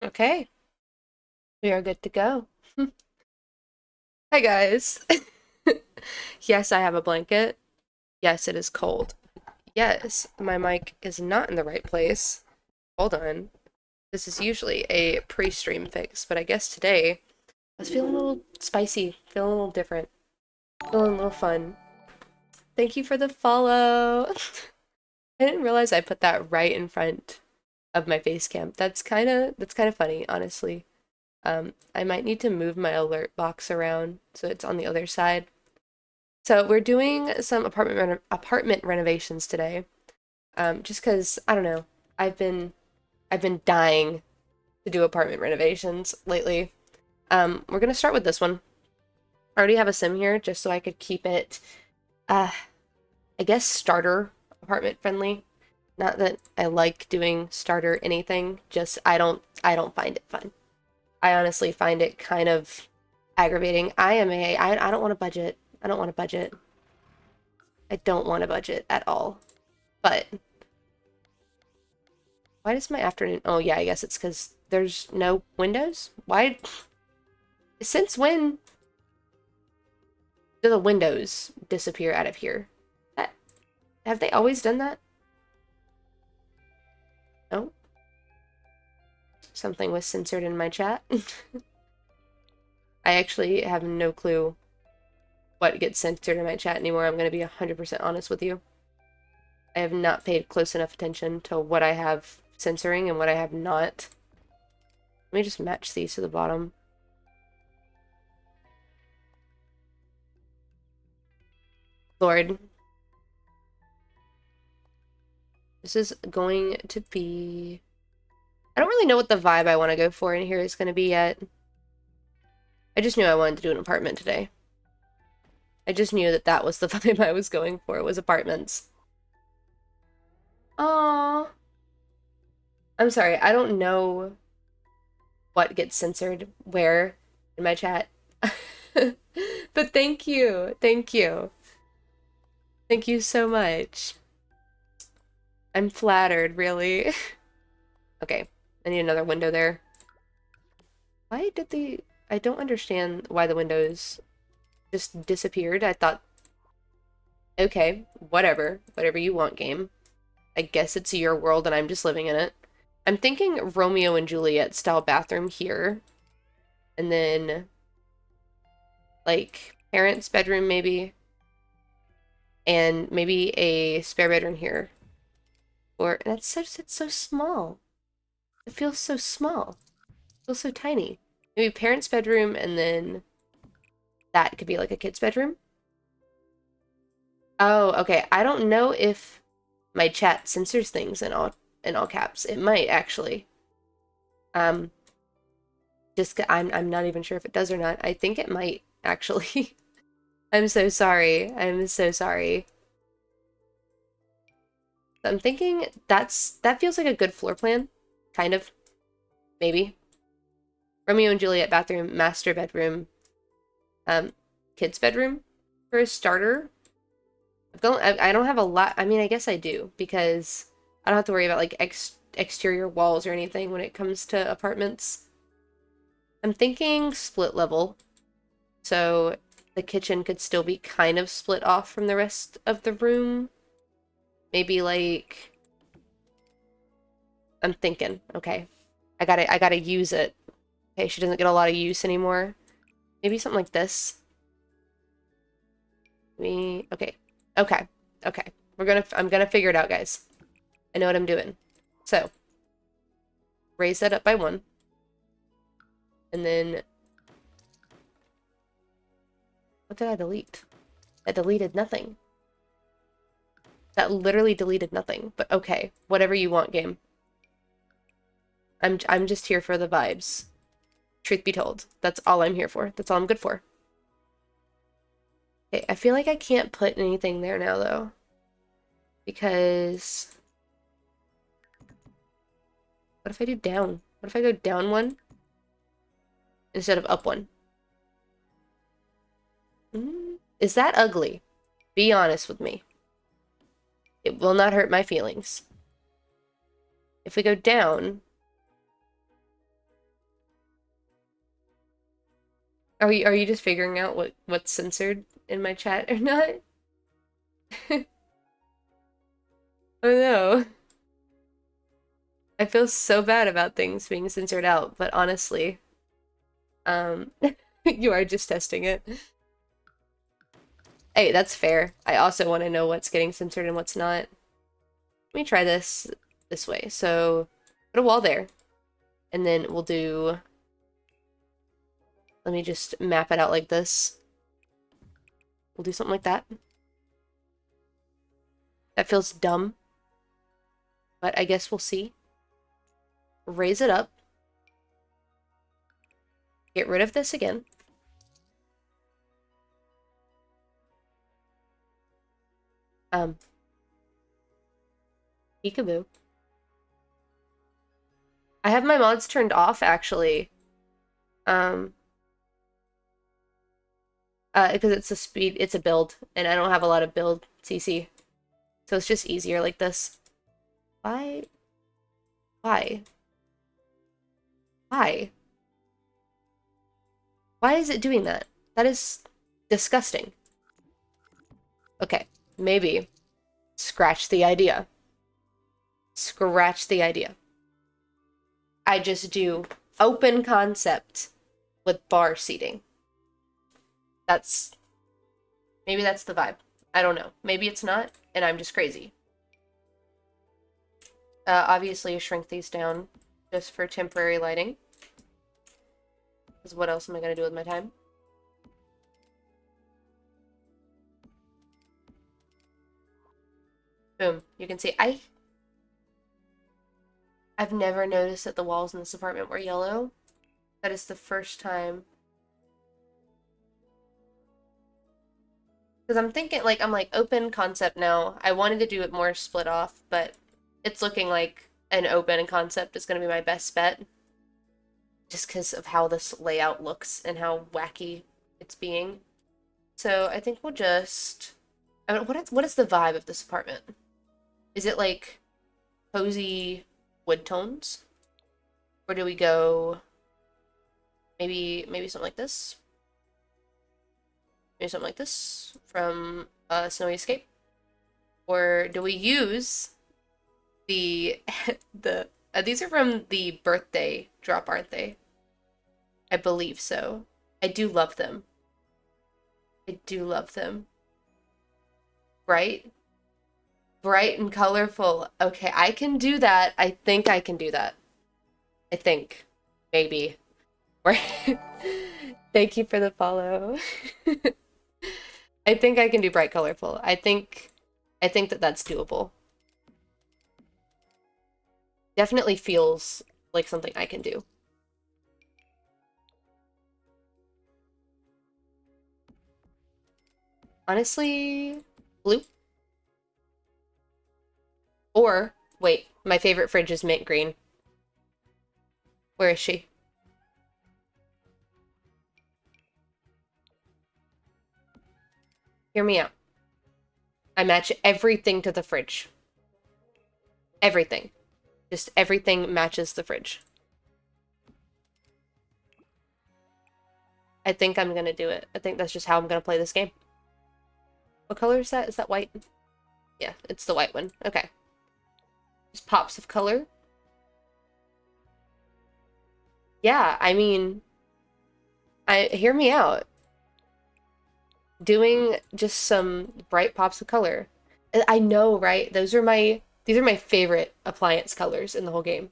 Okay, we are good to go. Hi guys. Yes, I have a blanket. Yes, it is cold. Yes, my mic is not in the right place. Hold on. This is usually a pre-stream fix, but I guess today I was feeling a little spicy, feeling a little different, feeling a little fun. Thank you for the follow. I didn't realize I put that right in front of my face cam. That's kind of funny, honestly. I might need to move my alert box around so it's on the other side. So we're doing some apartment renovations today. Just because I don't know, I've been I've been dying to do apartment renovations lately. We're gonna start with this one. I already have a sim here just so I could keep it, uh, I guess starter apartment friendly. Not that I like doing starter anything, just I don't find it fun. I honestly find it kind of aggravating. I don't want to budget. I don't want to budget. I don't want to budget at all. But why does my afternoon? Oh yeah, I guess it's because there's no windows. Why? Since when do the windows disappear out of here? That, have they always done that? No. Something was censored in my chat. I actually have no clue what gets censored in my chat anymore. I'm going to be 100% honest with you. I have not paid close enough attention to what I have censoring and what I have not. Let me just match these to the bottom. Lord. This is going to be... I don't really know what the vibe I want to go for in here is going to be yet. I just knew I wanted to do an apartment today. I just knew that that was the vibe I was going for, was apartments. Aww. I'm sorry, I don't know what gets censored where in my chat. But thank you. Thank you. Thank you so much. I'm flattered, really. Okay, I need another window there. Why did the... I don't understand why the windows just disappeared. I thought, okay, whatever. Whatever you want, game. I guess it's your world and I'm just living in it. I'm thinking Romeo and Juliet style bathroom here. And then, like, parents' bedroom maybe. And maybe a spare bedroom here. Or, it's so small. It feels so small. It feels so tiny. Maybe parents' bedroom and then that could be like a kid's bedroom. Oh, okay. I don't know if my chat censors things in all caps. It might actually. Um, I'm not even sure if it does or not. I think it might actually. I'm so sorry. I'm so sorry. I'm thinking that feels like a good floor plan, kind of, maybe. Romeo and Juliet bathroom, master bedroom, kids bedroom for a starter. I don't have a lot. I mean, I guess I do because I don't have to worry about like exterior walls or anything when it comes to apartments. I'm thinking split level, so the kitchen could still be kind of split off from the rest of the room. Maybe like I'm thinking, okay, I gotta use it. Okay, she doesn't get a lot of use anymore. Maybe something like this. Okay, okay, okay. I'm gonna figure it out, guys. I know what I'm doing. So raise that up by 1. And then, what did I delete? I deleted nothing. That literally deleted nothing. But okay, whatever you want, game. I'm just here for the vibes. Truth be told, that's all I'm here for. That's all I'm good for. Okay, I feel like I can't put anything there now though, because what if I do down? What if I go down 1 instead of up 1? Is that ugly? Be honest with me. It will not hurt my feelings. If we go down, Are you just figuring out what's censored in my chat or not? Oh no. I feel so bad about things being censored out, but honestly, um, you are just testing it. Hey, that's fair. I also want to know what's getting censored and what's not. Let me try this way. So, put a wall there, and then we'll do. Let me just map it out like this. We'll do something like that. That feels dumb, but I guess we'll see. Raise it up. Get rid of this again. Peekaboo. I have my mods turned off, actually. Because it's a build, and I don't have a lot of build CC. So it's just easier like this. Why? Why? Why? Why is it doing that? That is disgusting. Okay, maybe scratch the idea. Scratch the idea. I just do open concept with bar seating. Maybe that's the vibe. I don't know. Maybe it's not, and I'm just crazy. Obviously, shrink these down just for temporary lighting. Because what else am I going to do with my time? Boom. You can see I've never noticed that the walls in this apartment were yellow. That is the first time. Because I'm thinking, like, I'm like, open concept now. I wanted to do it more split off, but it's looking like an open concept is going to be my best bet. Just because of how this layout looks and how wacky it's being. So I think we'll just... I mean, what is the vibe of this apartment? Is it like cozy wood tones? Or do we go maybe something like this? Maybe something like this from Snowy Escape? Or do we use the these are from the birthday drop, aren't they? I believe so. I do love them. I do love them. Bright? Bright and colorful. Okay, I can do that. I think I can do that. I think. Maybe. Thank you for the follow. I think I can do bright colorful. I think that that's doable. Definitely feels like something I can do. Honestly, blue. Or, wait, my favorite fridge is mint green. Where is she? Hear me out. I match everything to the fridge. Everything. Just everything matches the fridge. I think I'm gonna do it. I think that's just how I'm gonna play this game. What color is that? Is that white? Yeah, it's the white one. Okay. Just pops of color. Yeah, I mean, hear me out. Doing just some bright pops of color. I know, right? These are my favorite appliance colors in the whole game.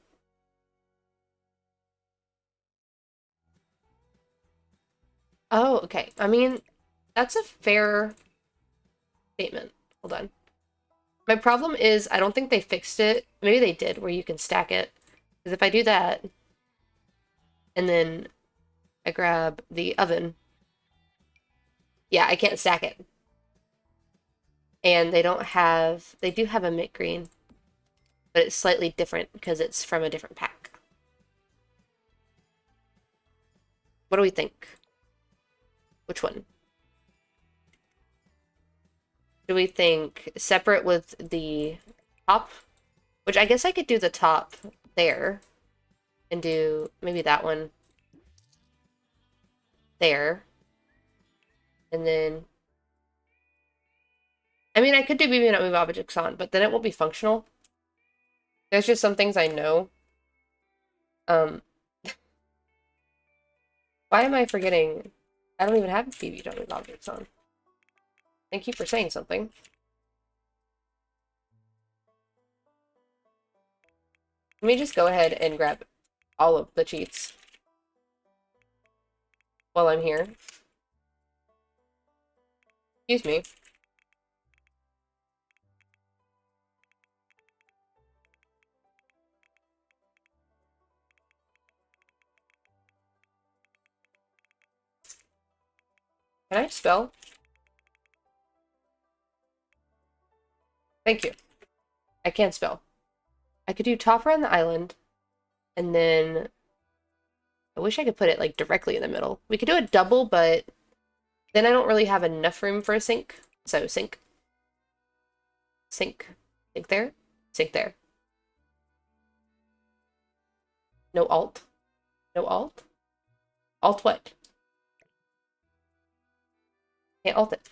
Oh, okay. I mean, that's a fair statement. Hold on. My problem is I don't think they fixed it. Maybe they did, where you can stack it. Because if I do that, and then I grab the oven, yeah, I can't stack it. And they do have a mint green, but it's slightly different because it's from a different pack. What do we think? Which one? Do we think separate with the top? Which I guess I could do the top there and do maybe that one. there. And then, I mean, I could do maybe not move objects on, but then it won't be functional. There's just some things I know. Um, why am I forgetting? I don't even have BB don't move objects on. Thank you for saying something. Let me just go ahead and grab all of the cheats while I'm here. Excuse me. Can I spell? Thank you. I can't spell. I could do top around the island, and then I wish I could put it like directly in the middle. We could do a double, but then I don't really have enough room for a sink. So sink, sink, sink there, sink there. No alt, no alt. Alt what? Can't alt it.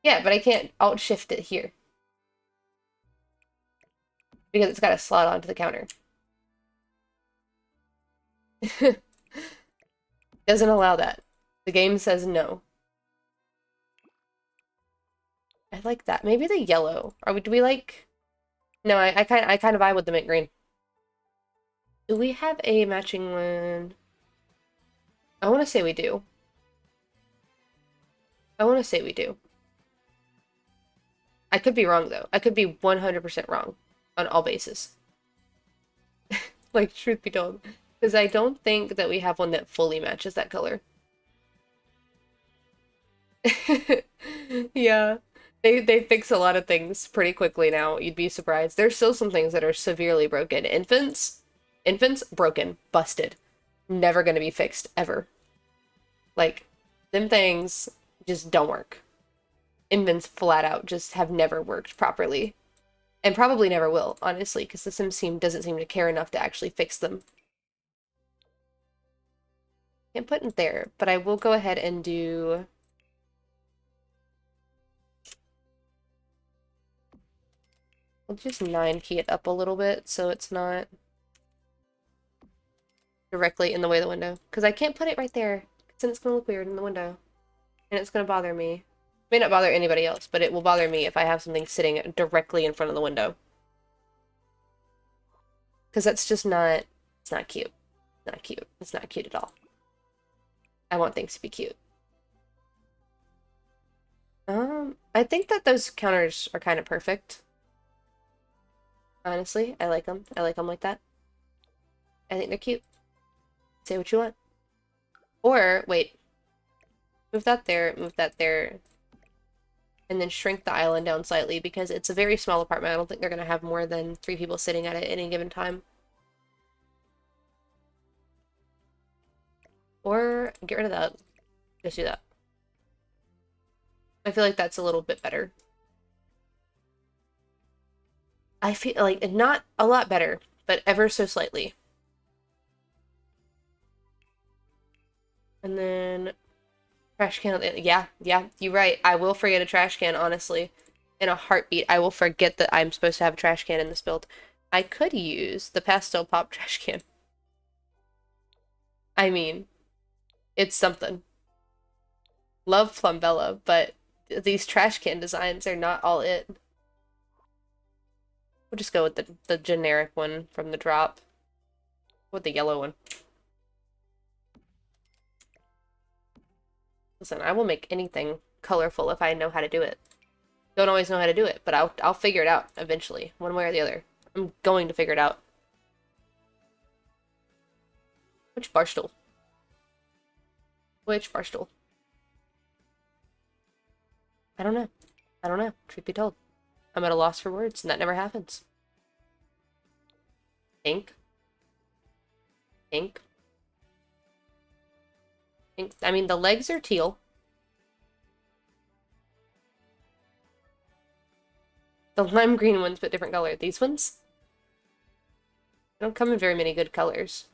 Yeah, but I can't alt shift it here because it's got to slot onto the counter. Doesn't allow that. The game says no. I like that. Maybe the yellow. Do we like? No, I kind of vibe with the mint green. Do we have a matching one? I want to say we do. I want to say we do. I could be wrong though. I could be 100% wrong on all bases. Like, truth be told. Because I don't think that we have one that fully matches that color. Yeah. They fix a lot of things pretty quickly now. You'd be surprised. There's still some things that are severely broken. Infants, broken, busted. Never gonna be fixed, ever. Like, them things just don't work. Infants flat out just have never worked properly. And probably never will, honestly, because the Sims team doesn't seem to care enough to actually fix them. Can't put it there, but I will go ahead and do... I'll just 9-key it up a little bit so it's not directly in the way of the window. Because I can't put it right there, because then it's going to look weird in the window. And it's going to bother me. It may not bother anybody else, but it will bother me if I have something sitting directly in front of the window. Because that's just not... It's not cute. It's not cute. It's not cute at all. I want things to be cute. I think that those counters are kind of perfect. Honestly, I like them. I like them like that. I think they're cute. Say what you want. Or, wait. Move that there, and then shrink the island down slightly because it's a very small apartment. I don't think they're going to have more than 3 people sitting at it at any given time. Or get rid of that. Just do that. I feel like that's a little bit better. I feel like not a lot better, but ever so slightly. And then trash can. Yeah, you're right. I will forget a trash can, honestly. In a heartbeat, I will forget that I'm supposed to have a trash can in this build. I could use the pastel pop trash can. I mean, it's something. Love Plumbella, but these trash can designs are not all it. We'll just go with the generic one from the drop. With the yellow one. Listen, I will make anything colorful if I know how to do it. Don't always know how to do it, but I'll figure it out eventually, one way or the other. I'm going to figure it out. Which barstool? Which barstool? I don't know. I don't know, truth be told. I'm at a loss for words, and that never happens. Pink. Pink. Pink. I mean, the legs are teal. The lime green ones, but different color. These ones? They don't come in very many good colors.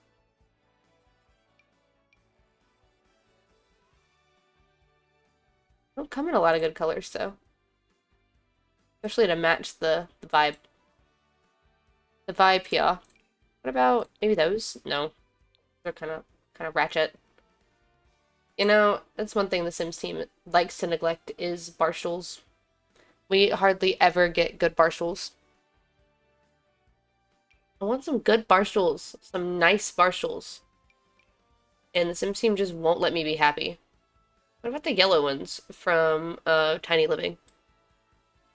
come in a lot of good colors, though. Especially to match the vibe. The vibe here. What about maybe those? No. They're kind of ratchet. You know, that's one thing the Sims team likes to neglect is bar stools. We hardly ever get good bar stools. I want some good bar stools. Some nice bar stools. And the Sims team just won't let me be happy. What about the yellow ones from Tiny Living?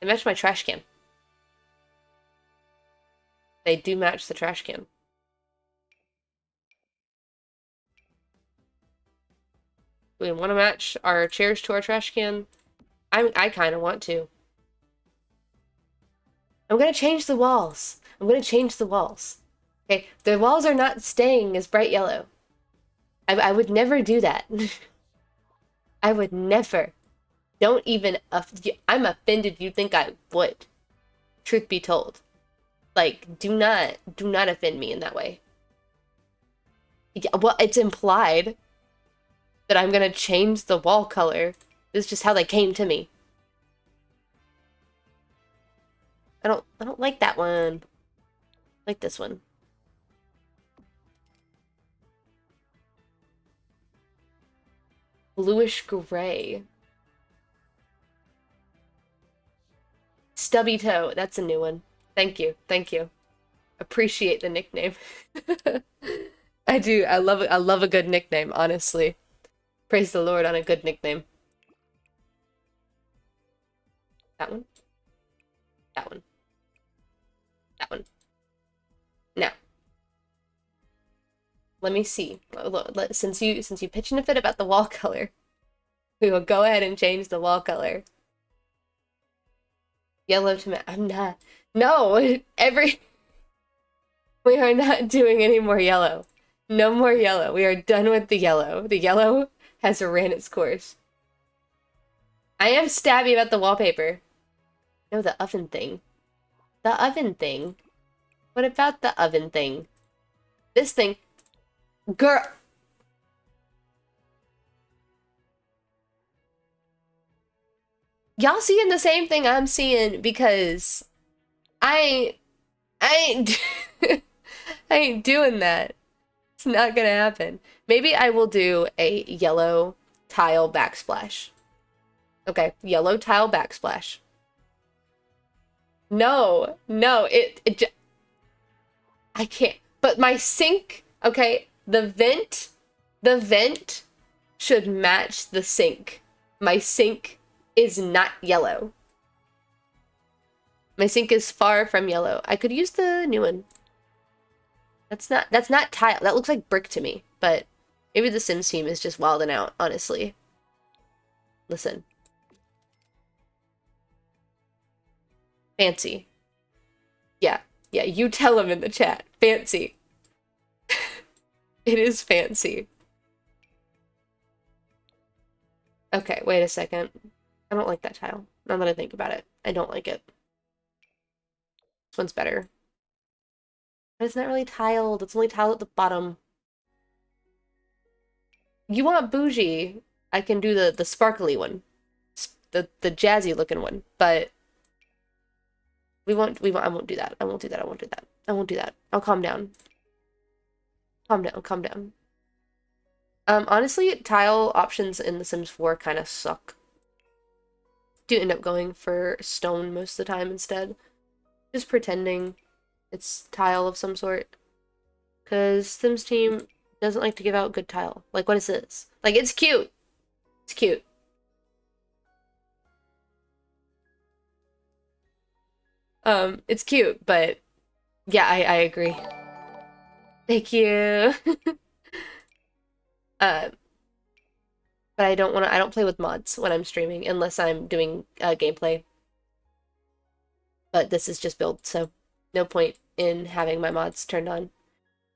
They match my trash can. They do match the trash can. Do we want to match our chairs to our trash can? I kind of want to. I'm gonna change the walls. I'm gonna change the walls. Okay, the walls are not staying as bright yellow. I would never do that. I would never. Don't even. I'm offended you think I would. Truth be told. Like, do not offend me in that way. Yeah, well, it's implied that I'm gonna change the wall color. This is just how they came to me. I don't like that one. I like this one. Bluish gray. Stubby toe. That's a new one. Thank you. Thank you. Appreciate the nickname. I do. I love a good nickname, honestly. Praise the Lord on a good nickname. That one. That one. That one. Now. Let me see. Since you pitching a fit about the wall color, we will go ahead and change the wall color. Yellow to matte. I'm not. No, we are not doing any more yellow. No more yellow. We are done with the yellow. The yellow has ran its course. I am stabby about the wallpaper. No, the oven thing. The oven thing. What about the oven thing? This thing. Girl. Y'all seeing the same thing I'm seeing because I ain't I ain't doing that. It's not gonna happen. Maybe I will do a yellow tile backsplash. Okay, yellow tile backsplash. No, I can't. But my sink, okay, the vent should match the sink. My sink is not yellow. My sink is far from yellow. I could use the new one. That's not tile. That looks like brick to me, but maybe the Sims team is just wilding out, honestly. Listen. Fancy. Yeah, you tell him in the chat. Fancy. It is fancy. Okay, wait a second. I don't like that tile. Now that I think about it, I don't like it. This one's better. But it's not really tiled. It's only tiled at the bottom. You want bougie? I can do the sparkly one, the jazzy looking one. But I won't do that. I won't do that. I won't do that. I won't do that. I'll calm down. Calm down. Calm down. Honestly, tile options in The Sims 4 kind of suck. Do end up going for stone most of the time instead. Just pretending it's tile of some sort. Because Sims team doesn't like to give out good tile. Like, what is this? Like, it's cute. It's cute. It's cute, but yeah, I agree. Thank you. But I don't play with mods when I'm streaming unless I'm doing gameplay. But this is just build, so no point in having my mods turned on.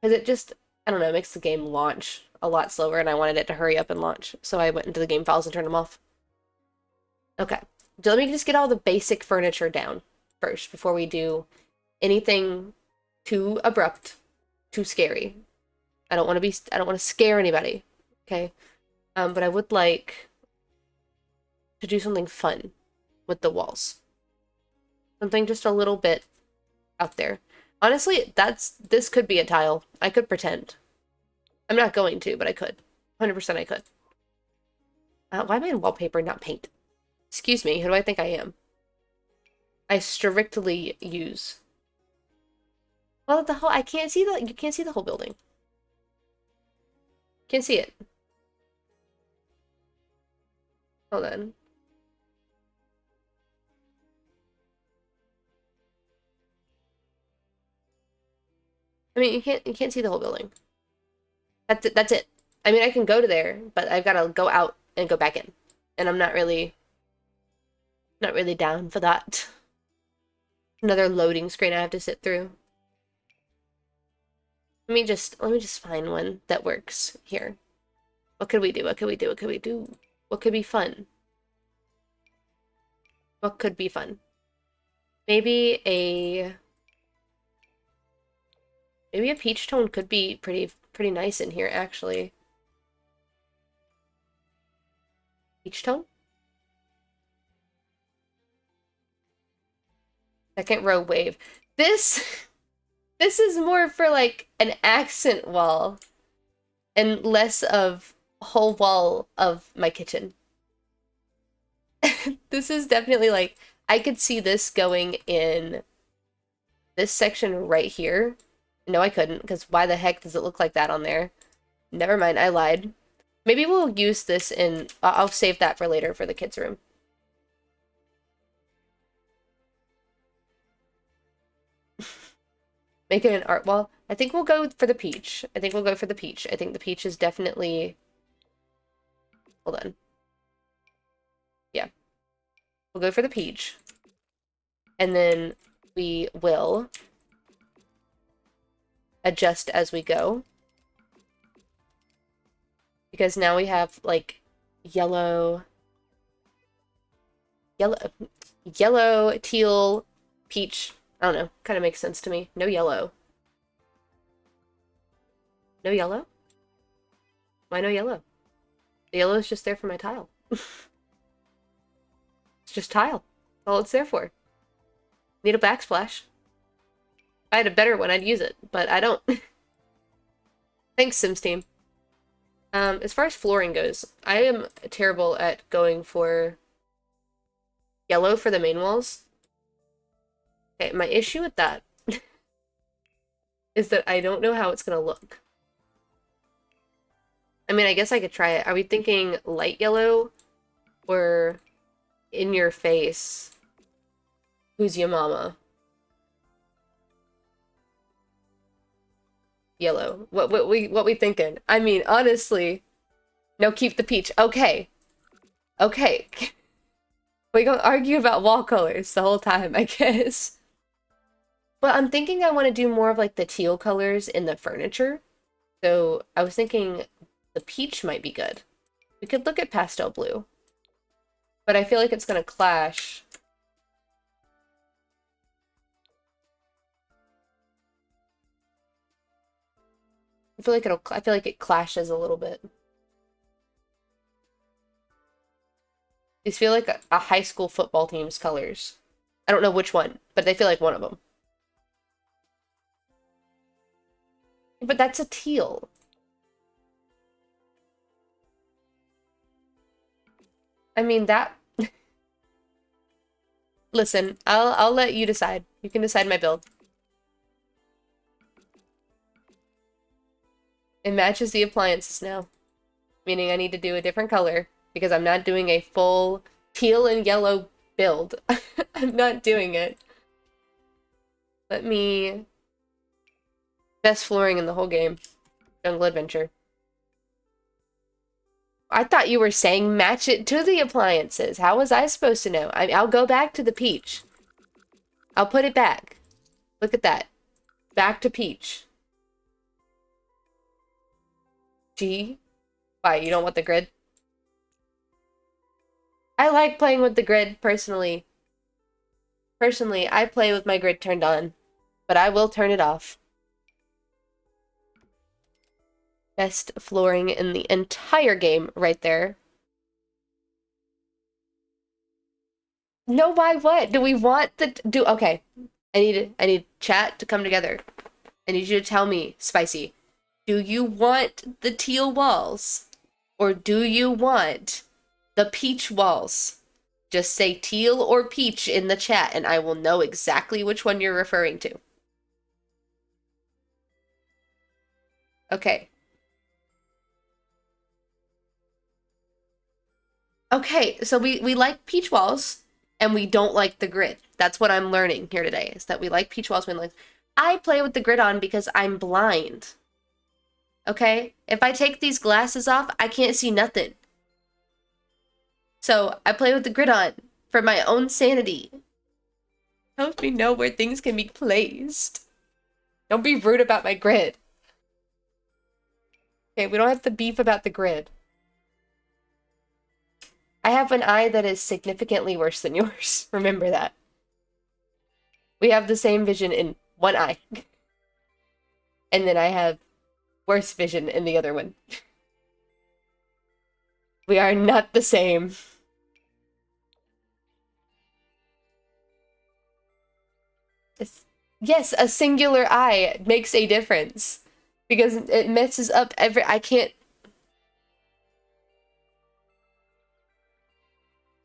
Because it just, I don't know, makes the game launch a lot slower and I wanted it to hurry up and launch. So I went into the game files and turned them off. Okay, so let me just get all the basic furniture down first before we do anything too abrupt, too scary. I don't want to scare anybody, okay? But I would like to do something fun with the walls. Something just a little bit out there. Honestly, this could be a tile. I could pretend. I'm not going to, but I could. 100% I could. Why am I in wallpaper, not paint? Excuse me, who do I think I am? I strictly use. Well, I can't see you can't see the whole building. Can't see it. Hold on. I mean, you can't see the whole building. That's it. I mean, I can go to there, but I've got to go out and go back in. And I'm not really down for that. Another loading screen I have to sit through. Let me just find one that works here. What could we do? What could we do? What could we do? What could be fun? What could be fun? Maybe a peach tone could be pretty nice in here, actually. Peach tone? Second row wave. This is more for like an accent wall and less of a whole wall of my kitchen. This is definitely like, I could see this going in this section right here. No, I couldn't, because why the heck does it look like that on there? Never mind, I lied. Maybe we'll use this in... I'll save that for later for the kids' room. Make it an art wall. I think we'll go for the peach. I think the peach is definitely... Hold on. Yeah. We'll go for the peach. And then we will adjust as we go. Because now we have, like, yellow, teal, peach. I don't know. Kind of makes sense to me. No yellow. No yellow? Why no yellow? The yellow is just there for my tile. It's just tile. That's all it's there for. Need a backsplash. If I had a better one, I'd use it, but I don't. Thanks, Sims team. As far as flooring goes, I am terrible at going for yellow for the main walls. Okay, my issue with that is that I don't know how it's gonna look. I mean, I guess I could try it. Are we thinking light yellow or in your face? Who's your mama? Yellow. What we thinking? I mean, honestly, no, keep the peach. Okay. Okay. We gonna argue about wall colors the whole time, I guess. But I'm thinking I want to do more of like the teal colors in the furniture. So I was thinking the peach might be good. We could look at pastel blue. But I feel like it's gonna clash. I feel like it clashes a little bit. These feel like a high school football team's colors. I don't know which one, but they feel like one of them. But that's a teal. I mean, that... Listen, I'll let you decide. You can decide my build. It matches the appliances now. Meaning I need to do a different color because I'm not doing a full teal and yellow build. I'm not doing it. Let me... Best flooring in the whole game. Jungle Adventure. I thought you were saying match it to the appliances. How was I supposed to know? I'll go back to the peach. I'll put it back. Look at that. Back to peach. G? Why, you don't want the grid? I like playing with the grid, personally. Personally, I play with my grid turned on. But I will turn it off. Best flooring in the entire game right there. No, why what? Do we want the do okay. I need chat to come together. I need you to tell me, Spicy. Do you want the teal walls? Or do you want the peach walls? Just say teal or peach in the chat and I will know exactly which one you're referring to. Okay. Okay, so we like peach walls and we don't like the grid. That's what I'm learning here today, is that we like peach walls. I play with the grid on because I'm blind. Okay? If I take these glasses off, I can't see nothing. So I play with the grid on for my own sanity. Helps me know where things can be placed. Don't be rude about my grid. Okay, we don't have to beef about the grid. I have an eye that is significantly worse than yours. Remember that. We have the same vision in one eye. And then I have worse vision in the other one. We are not the same. Yes, a singular eye makes a difference. Because it messes up I can't.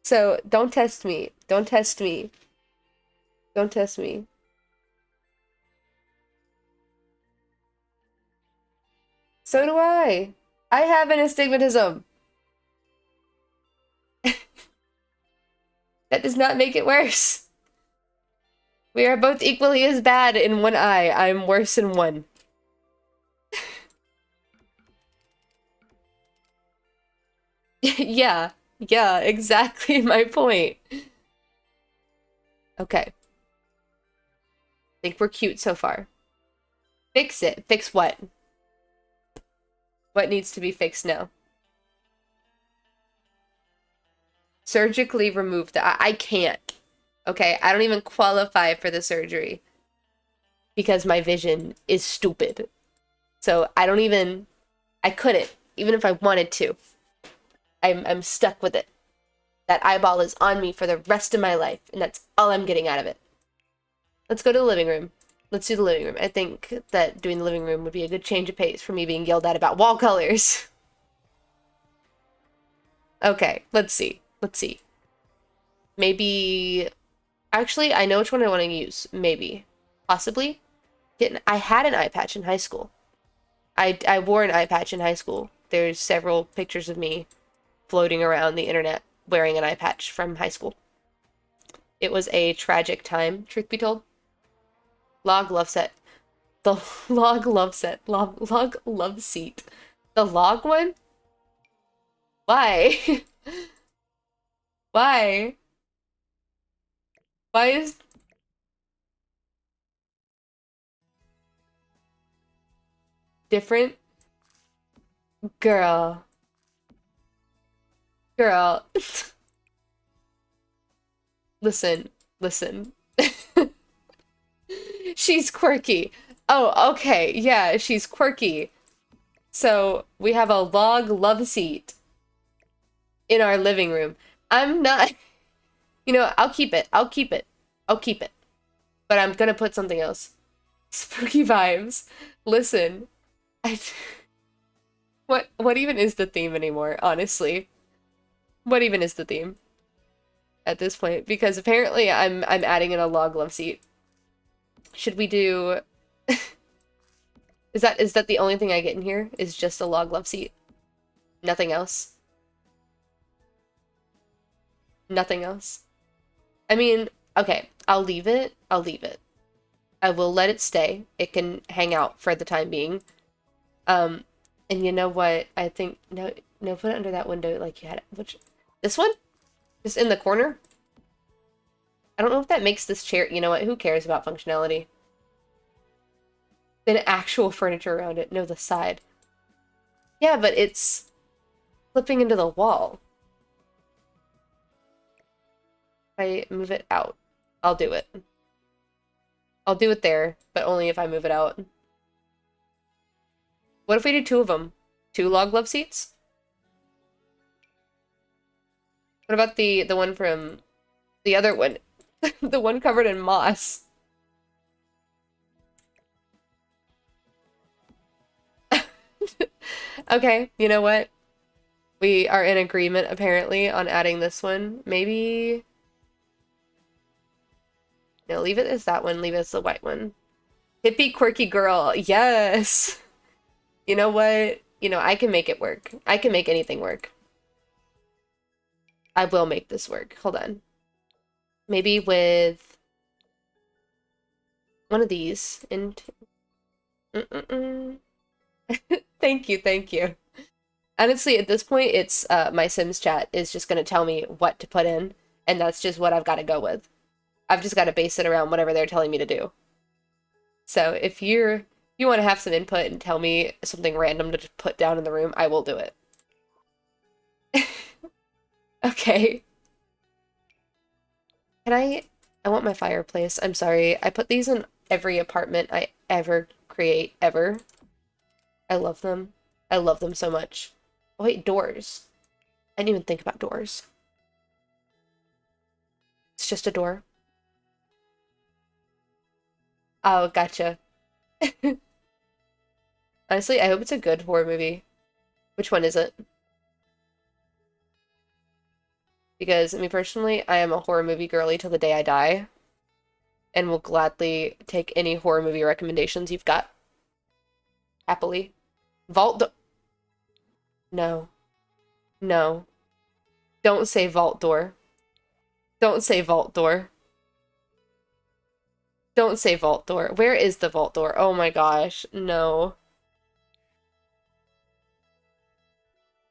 So, don't test me. Don't test me. Don't test me. So do I. I have an astigmatism. That does not make it worse. We are both equally as bad in one eye. I'm worse in one. Yeah. Yeah, exactly my point. Okay. Think we're cute so far. Fix it. Fix what? What needs to be fixed now? Surgically remove the eye. I can't. Okay, I don't even qualify for the surgery because my vision is stupid. So I couldn't, even if I wanted to. I'm stuck with it. That eyeball is on me for the rest of my life, and that's all I'm getting out of it. Let's go to the living room. Let's do the living room. I think that doing the living room would be a good change of pace for me being yelled at about wall colors. Okay, let's see. Let's see. Maybe... Actually, I know which one I want to use. Maybe. Possibly. I had an eye patch in high school. I wore an eye patch in high school. There's several pictures of me floating around the internet wearing an eye patch from high school. It was a tragic time, truth be told. Log love set. The log love set. Log love seat. The log one? Why? Why? Why is... different? Girl. Girl. Listen. Listen. She's quirky. Oh, okay. Yeah, she's quirky. So, we have a log love seat in our living room. I'm not... You know, I'll keep it. I'll keep it. I'll keep it. But I'm gonna put something else. Spooky vibes. Listen. I... What even is the theme anymore, honestly? What even is the theme at this point? Because apparently I'm adding in a log love seat. Should we do... Is that the only thing I get in here? Is just a log love seat? Nothing else? Nothing else? I mean, okay, I'll leave it. I'll leave it. I will let it stay. It can hang out for the time being. And you know what? I think no, put it under that window like you had it. Which this one? Just in the corner? I don't know if that makes this chair. You know what? Who cares about functionality? Then actual furniture around it. No, the side. Yeah, but it's flipping into the wall. If I move it out, I'll do it. I'll do it there, but only if I move it out. What if we do two of them? Two log love seats? What about the one from The other one. The one covered in moss. Okay, you know what? We are in agreement, apparently, on adding this one. Maybe... No, leave it as that one. Leave it as the white one. Hippie quirky girl. Yes! You know what? You know, I can make it work. I can make anything work. I will make this work. Hold on. Maybe with one of these. And thank you, thank you. Honestly, at this point, it's my Sims chat is just gonna tell me what to put in, and that's just what I've got to go with. I've just got to base it around whatever they're telling me to do. So if you want to have some input and tell me something random to put down in the room, I will do it. Okay. Can I want my fireplace. I'm sorry. I put these in every apartment I ever create, ever. I love them. I love them so much. Oh, wait, doors. I didn't even think about doors. It's just a door. Oh, gotcha. Honestly, I hope it's a good horror movie. Which one is it? Because, me personally, I am a horror movie girly till the day I die, and will gladly take any horror movie recommendations you've got. Happily. Vault do- No. No. Don't say vault door. Don't say vault door. Don't say vault door. Where is the vault door? Oh my gosh. No.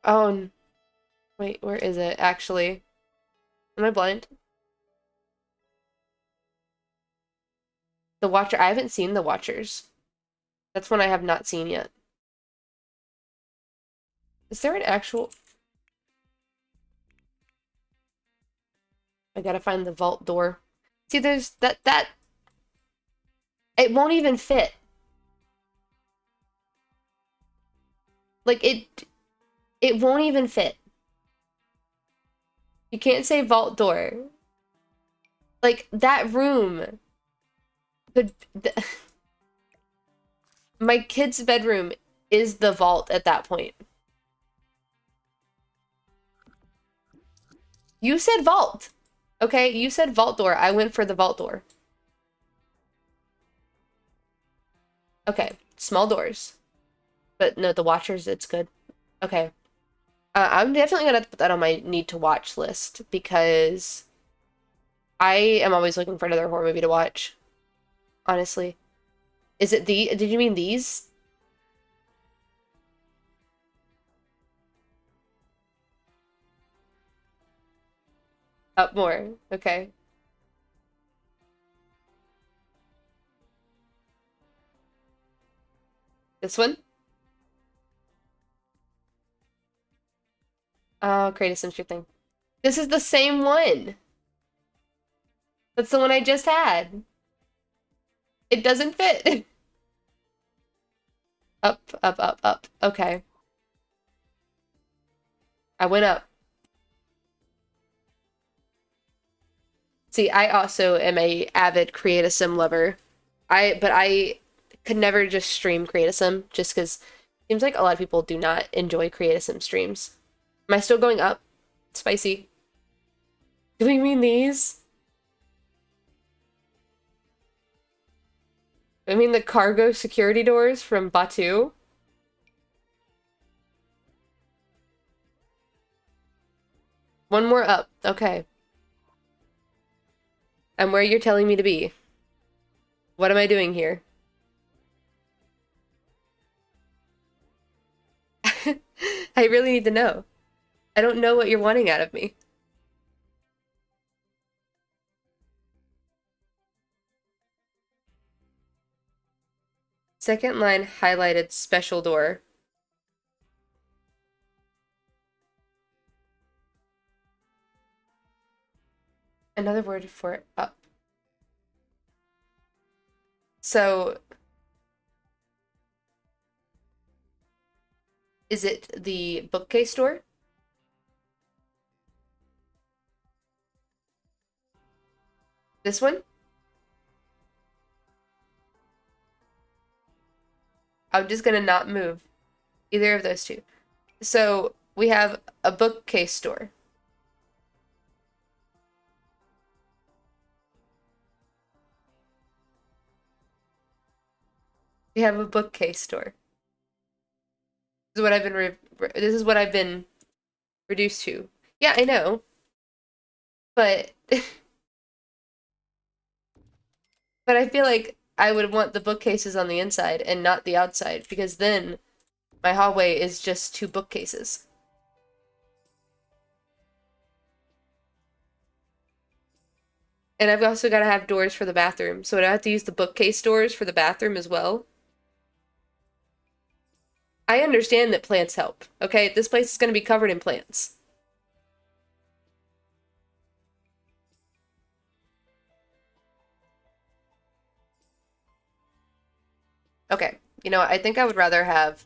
Oh, wait, where is it, actually? Am I blind? The Watcher. I haven't seen The Watchers. That's one I have not seen yet. Is there an actual... I gotta find the vault door. See, there's that... It won't even fit. Like, it won't even fit. You can't say vault door. Like, that room could... My kid's bedroom is the vault at that point. You said vault. Okay, you said vault door. I went for the vault door. Okay, small doors. But no, the Watchers, it's good. Okay. I'm definitely gonna put that on my need to watch list because I am always looking for another horror movie to watch. Honestly. Is it did you mean these? Up more. Okay. This one? Oh, create a Sim thing. This is the same one. That's the one I just had. It doesn't fit. Up, up, up, up. Okay. I went up. See, I also am a avid Create a Sim lover. But I could never just stream Create a Sim just because it seems like a lot of people do not enjoy Create a Sim streams. Am I still going up? Spicy. Do we mean these? I mean the cargo security doors from Batu? One more up. Okay. I'm where you're telling me to be. What am I doing here? I really need to know. I don't know what you're wanting out of me. Second line highlighted special door. Another word for up. So, is it the bookcase door? This one? I'm just gonna not move either of those two. So we have a bookcase store. We have a bookcase store. This is what I've been this is what I've been reduced to. Yeah, I know. But but I feel like I would want the bookcases on the inside and not the outside because then my hallway is just two bookcases. And I've also got to have doors for the bathroom. So would I have to use the bookcase doors for the bathroom as well? I understand that plants help. Okay, this place is going to be covered in plants. Okay, you know, I think I would rather have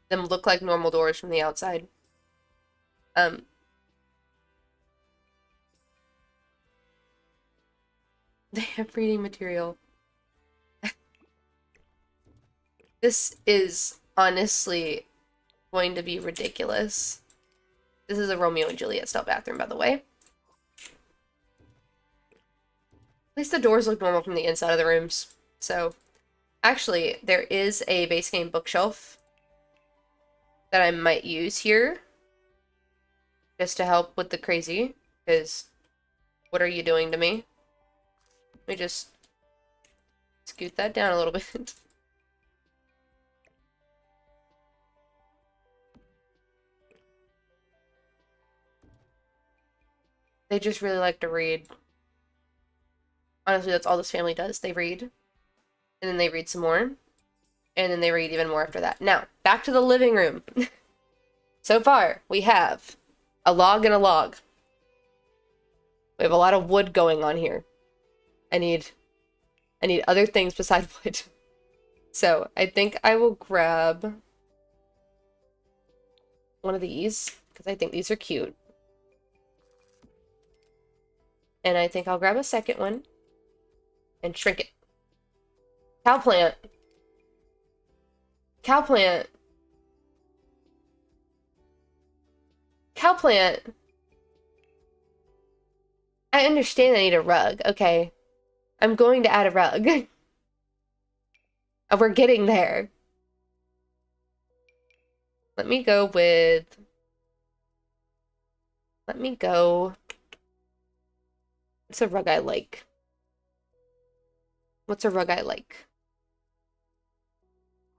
them look like normal doors from the outside. They have reading material. This is honestly going to be ridiculous. This is a Romeo and Juliet style bathroom, by the way. At least the doors look normal from the inside of the rooms. So, actually, there is a base game bookshelf that I might use here just to help with the crazy, because what are you doing to me? Let me just scoot that down a little bit. They just really like to read. Honestly, that's all this family does. They read, and then they read some more, and then they read even more after that. Now, back to the living room. So far, we have a log and a log. We have a lot of wood going on here. I need other things besides wood. So, I think I will grab one of these, because I think these are cute. And I think I'll grab a second one and shrink it. Cow plant. Cow plant. Cow plant. I understand I need a rug. Okay. I'm going to add a rug. We're getting there. Let me go with... Let me go... What's a rug I like? What's a rug I like?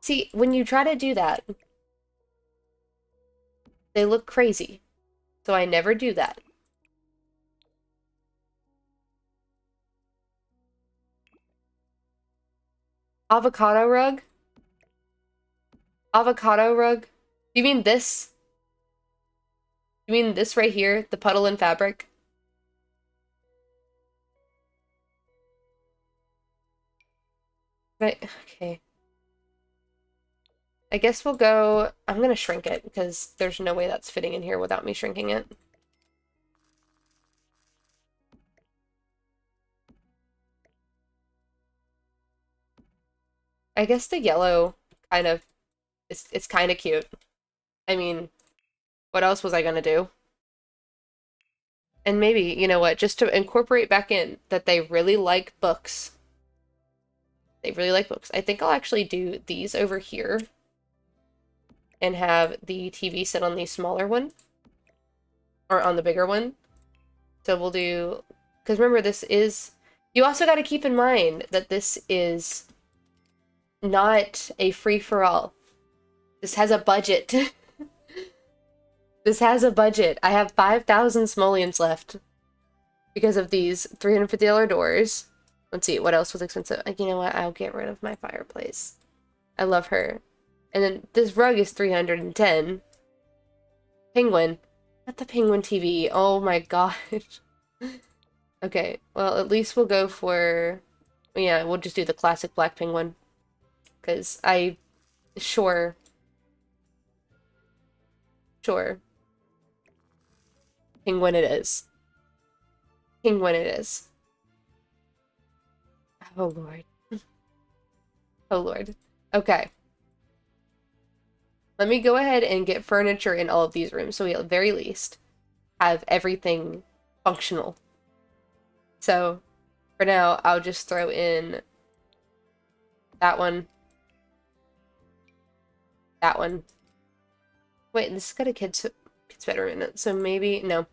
See, when you try to do that, they look crazy. So I never do that. Avocado rug? Avocado rug? You mean this? You mean this right here? The puddle in fabric? Right, okay. I guess we'll go... I'm gonna shrink it, because there's no way that's fitting in here without me shrinking it. I guess the yellow kind of... It's kind of cute. I mean, what else was I gonna do? And maybe, you know what, just to incorporate back in that they really like books. They really like books. I think I'll actually do these over here and have the TV sit on the smaller one or on the bigger one. So we'll do, because remember this is, you also got to keep in mind that this is not a free-for-all. This has a budget. This has a budget. I have 5,000 simoleons left because of these $350 doors. Let's see, what else was expensive? Like, you know what? I'll get rid of my fireplace. I love her. And then this rug is 310. Penguin. Not the penguin TV. Oh my gosh. Okay, well, at least we'll go for... Yeah, we'll just do the classic black penguin. Because I... Sure. Sure. Penguin it is. Penguin it is. Oh, Lord. Oh, Lord. Okay. Let me go ahead and get furniture in all of these rooms, so we at the very least have everything functional. So, for now, I'll just throw in that one. That one. Wait, this has got a kid's bedroom in it, so maybe... No.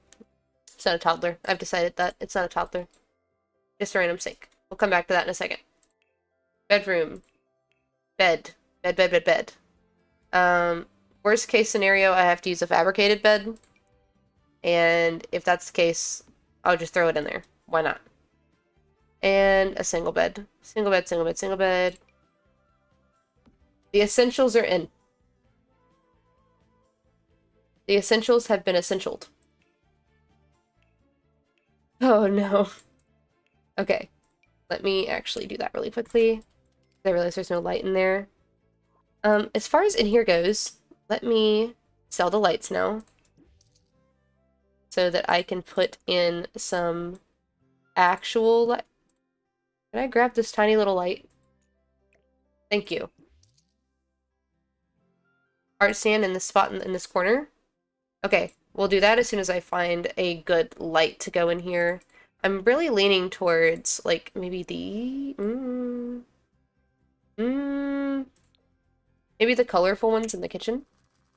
It's not a toddler. I've decided that. It's not a toddler. Just a random sake. We'll come back to that in a second. Bedroom. Bed. Bed, bed, bed, bed. Worst case scenario, I have to use a fabricated bed. And if that's the case, I'll just throw it in there. Why not? And a single bed. Single bed, single bed, single bed. The essentials are in. The essentials have been essentialed. Oh no. Okay. Let me actually do that really quickly. I realize there's no light in there. As far as in here goes, let me sell the lights now. So that I can put in some actual light. Can I grab this tiny little light? Thank you. Art stand in this spot in this corner. Okay, we'll do that as soon as I find a good light to go in here. I'm really leaning towards, like, maybe the... maybe the colorful ones in the kitchen.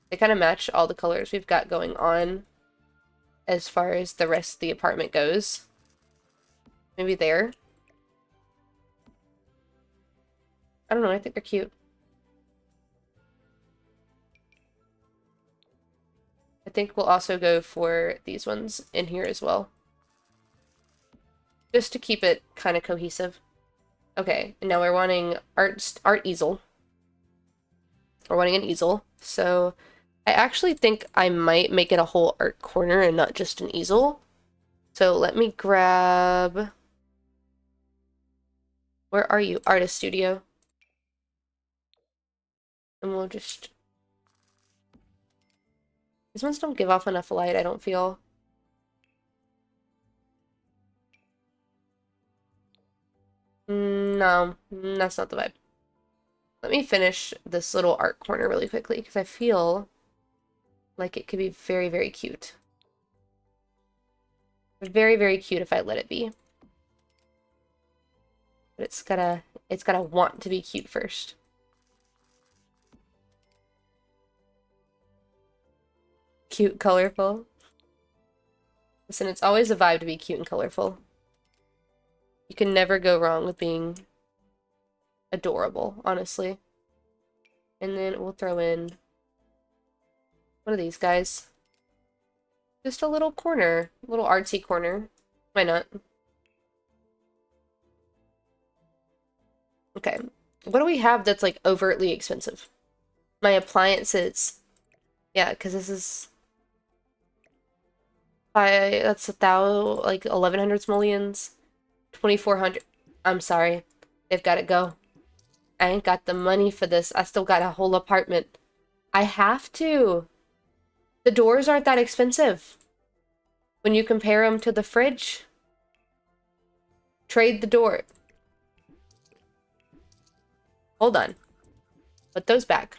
They kind of match all the colors we've got going on as far as the rest of the apartment goes. Maybe there. I don't know, I think they're cute. I think we'll also go for these ones in here as well. Just to keep it kind of cohesive. Okay, and now we're wanting art easel. We're wanting an easel. So I actually think I might make it a whole art corner and not just an easel. So let me grab... Where are you? Artist Studio. And we'll just... These ones don't give off enough light, I don't feel. No, that's not the vibe. Let me finish this little art corner really quickly, because I feel like it could be very, very cute. Very, very cute if I let it be. But it's gotta want to be cute first. Cute, colorful. Listen, it's always a vibe to be cute and colorful. You can never go wrong with being adorable, honestly. And then we'll throw in one of these guys. Just a little corner, a little artsy corner. Why not? Okay, what do we have that's like overtly expensive? My appliances. Yeah, because this is... that's 1,000, like 1,100 simoleons. 2,400. I'm sorry. They've got to go. I ain't got the money for this. I still got a whole apartment. I have to. The doors aren't that expensive. When you compare them to the fridge. Trade the door. Hold on. Put those back.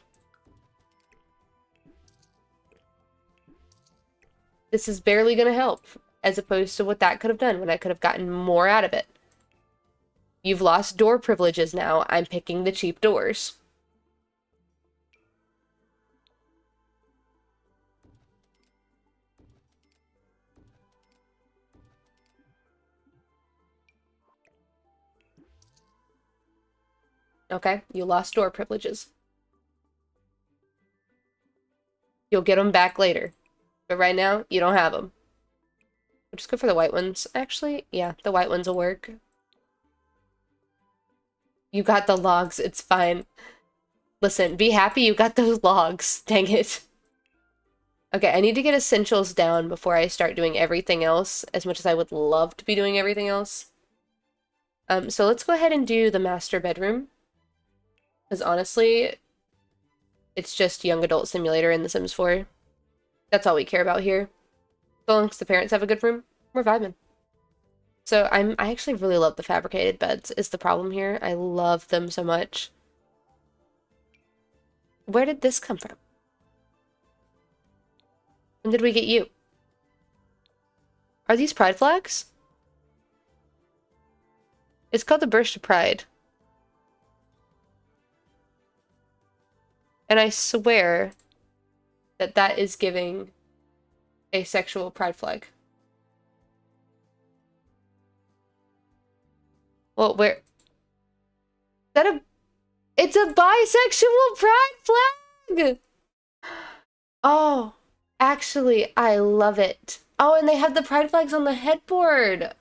This is barely going to help, as opposed to what that could have done when I could have gotten more out of it. You've lost door privileges now. I'm picking the cheap doors. Okay, you lost door privileges. You'll get them back later. But right now, you don't have them. We'll just go for the white ones. Actually, yeah, the white ones will work. You got the logs, it's fine. Listen, be happy you got those logs. Dang it. Okay, I need to get essentials down before I start doing everything else, as much as I would love to be doing everything else. So let's go ahead and do the master bedroom. Because honestly, it's just young adult simulator in The Sims 4. That's all we care about here. As long as the parents have a good room, we're vibing. So I actually really love the fabricated beds is the problem here. I love them so much. Where did this come from? When did we get you? Are these pride flags? It's called the Burst of Pride. And I swear that that is giving a sexual pride flag. Well, where? Is that a... It's a bisexual pride flag! Oh, actually, I love it. Oh, and they have the pride flags on the headboard.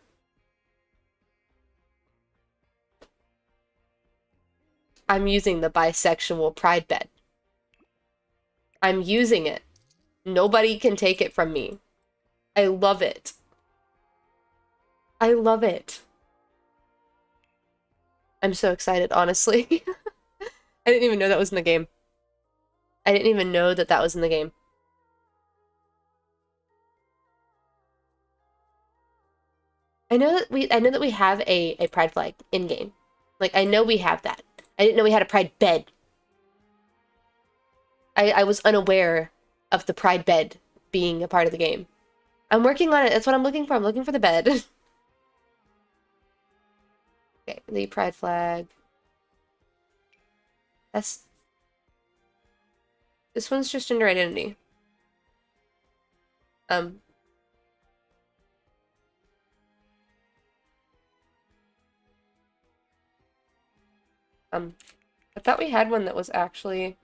I'm using the bisexual pride bed. I'm using it. Nobody can take it from me. I love it. I love it. I'm so excited, honestly. I didn't even know that was in the game. I didn't even know that that was in the game. I know that we have a pride flag in game. Like I know we have that. I didn't know we had a pride bed. I was unaware of the pride bed being a part of the game. I'm working on it. That's what I'm looking for. I'm looking for the bed. Okay, the pride flag. This one's just gender identity. I thought we had one that was actually...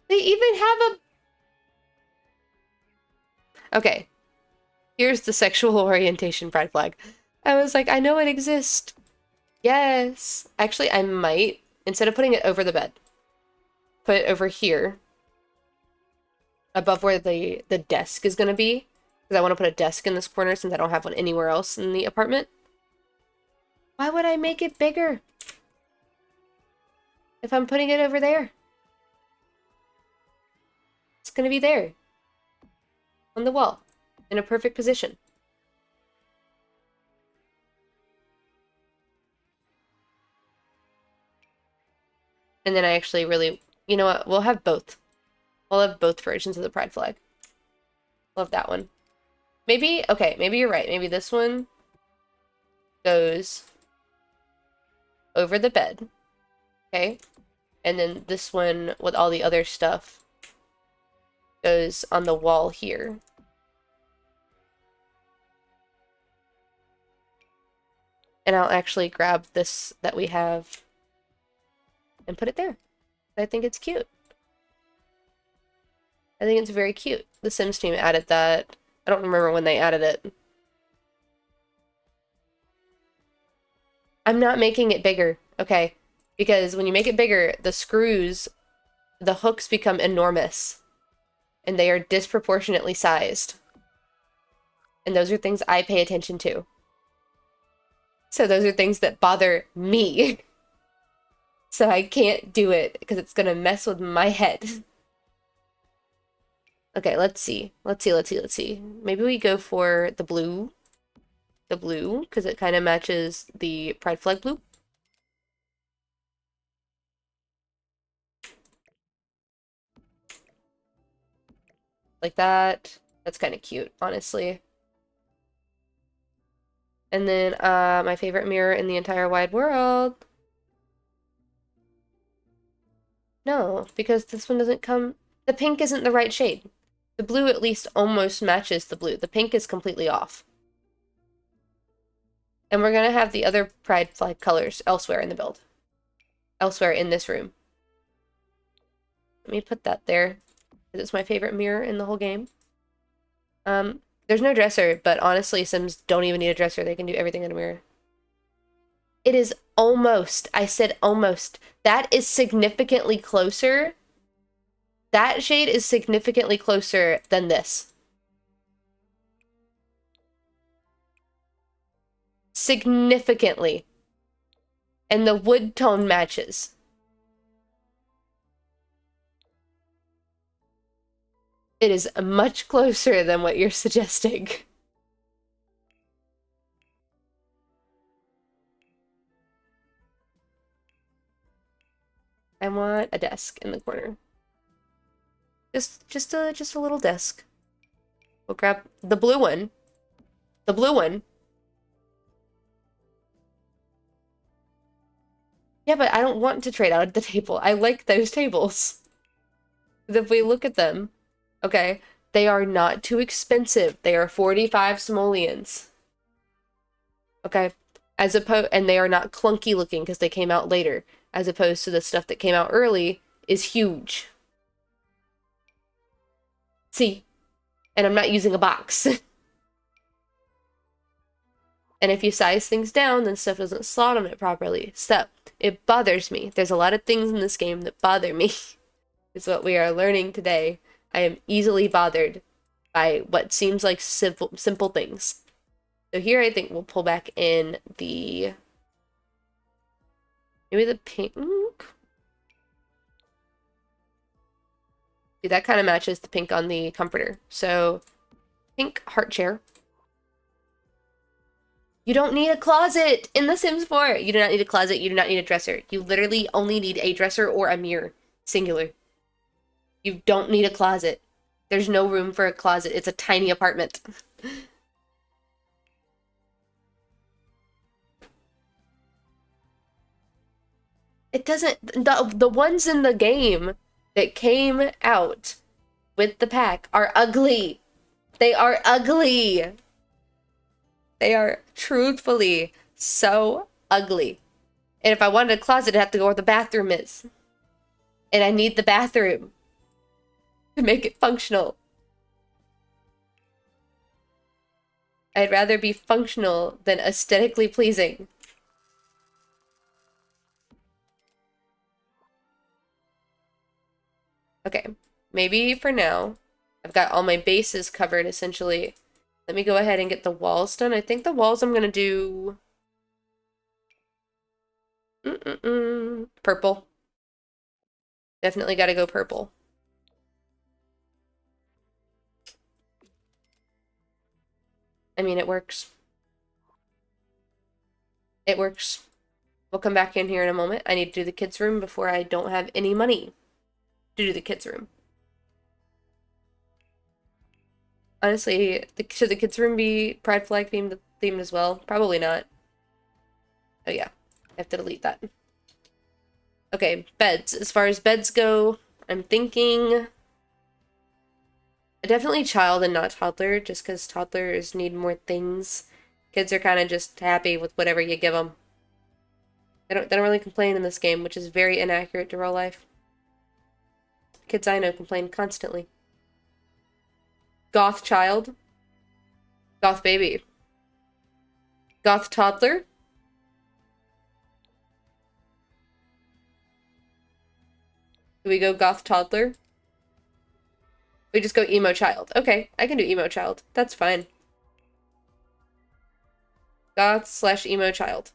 They even have a... Okay. Here's the sexual orientation pride flag. I was like, I know it exists. Yes. Actually, I might, instead of putting it over the bed, put it over here. Above where the desk is going to be. Because I want to put a desk in this corner since I don't have one anywhere else in the apartment. Why would I make it bigger? If I'm putting it over there. It's going to be there. On the wall. In a perfect position. And then I actually really... You know what? We'll have both. We'll have both versions of the pride flag. Love that one. Maybe... Okay, maybe you're right. Maybe this one goes over the bed. Okay? And then this one with all the other stuff goes on the wall here. And I'll actually grab this that we have and put it there. I think it's cute. I think it's very cute. The Sims team added that. I don't remember when they added it. I'm not making it bigger, okay? Because when you make it bigger, the screws, the hooks become enormous. And they are disproportionately sized. And those are things I pay attention to. So those are things that bother me. So I can't do it because it's gonna mess with my head. Okay, let's see. Let's see. Maybe we go for the blue. The blue, because it kind of matches the pride flag blue. Like that. That's kind of cute, honestly. And then, my favorite mirror in the entire wide world. No, because this one doesn't come... The pink isn't the right shade. The blue at least almost matches the blue. The pink is completely off. And we're gonna have the other pride flag colors elsewhere in the build. Elsewhere in this room. Let me put that there. It's my favorite mirror in the whole game. There's no dresser, but honestly, Sims don't even need a dresser. They can do everything in a mirror. It is almost. I said almost. That is significantly closer. That shade is significantly closer than this. Significantly. And the wood tone matches. It is much closer than what you're suggesting. I want a desk in the corner. Just a little desk. We'll grab the blue one. The blue one. Yeah, but I don't want to trade out the table. I like those tables. If we look at them, okay, they are not too expensive. They are 45 simoleons. Okay. As opposed, and they are not clunky looking because they came out later, as opposed to the stuff that came out early is huge. See? And I'm not using a box. And if you size things down, then stuff doesn't slot on it properly. So, it bothers me. There's a lot of things in this game that bother me. Is what we are learning today. I am easily bothered by what seems like simple things. So here I think we'll pull back in the... maybe the pink? See, that kind of matches the pink on the comforter. So, pink heart chair. You don't need a closet in The Sims 4. You do not need a closet. You do not need a dresser. You literally only need a dresser or a mirror. Singular. You don't need a closet. There's no room for a closet. It's a tiny apartment. It doesn't... the ones in the game that came out with the pack are ugly. They are ugly. They are truthfully so ugly. And if I wanted a closet, I'd have to go where the bathroom is. And I need the bathroom to make it functional. I'd rather be functional than aesthetically pleasing. Okay, maybe for now, I've got all my bases covered, essentially. Let me go ahead and get the walls done. I think the walls I'm gonna do... purple. Definitely gotta go purple. I mean, it works. It works. We'll come back in here in a moment. I need to do the kids' room before I don't have any money to do the kids' room. Honestly, should the kids' room be pride flag themed as well? Probably not. Oh yeah, I have to delete that. Okay, beds. As far as beds go, I'm thinking definitely child and not toddler, just because toddlers need more things. Kids are kind of just happy with whatever you give them. They don't really complain in this game, which is very inaccurate to real life. Kids I know complain constantly. Goth child. Goth baby. Goth toddler. Do we go goth toddler? We just go emo child. Okay, I can do emo child. That's fine. Goth / emo child.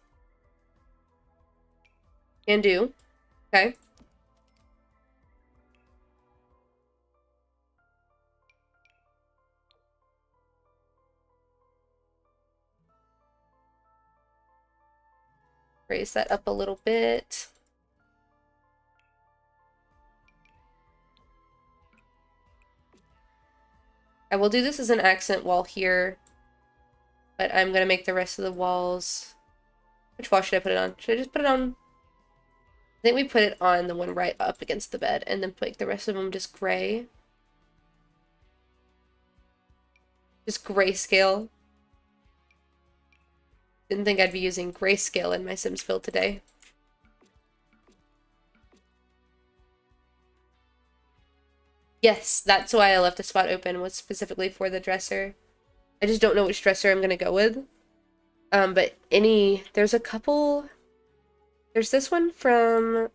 Can do. Okay. Raise that up a little bit. I will do this as an accent wall here, but I'm gonna make the rest of the walls... Which wall should I put it on? Should I just put it on... I think we put it on the one right up against the bed, and then make the rest of them just gray. Just grayscale. Didn't think I'd be using grayscale in my Sims build today. Yes, that's why I left a spot open, was specifically for the dresser. I just don't know which dresser I'm gonna go with. But there's a couple... There's this one from...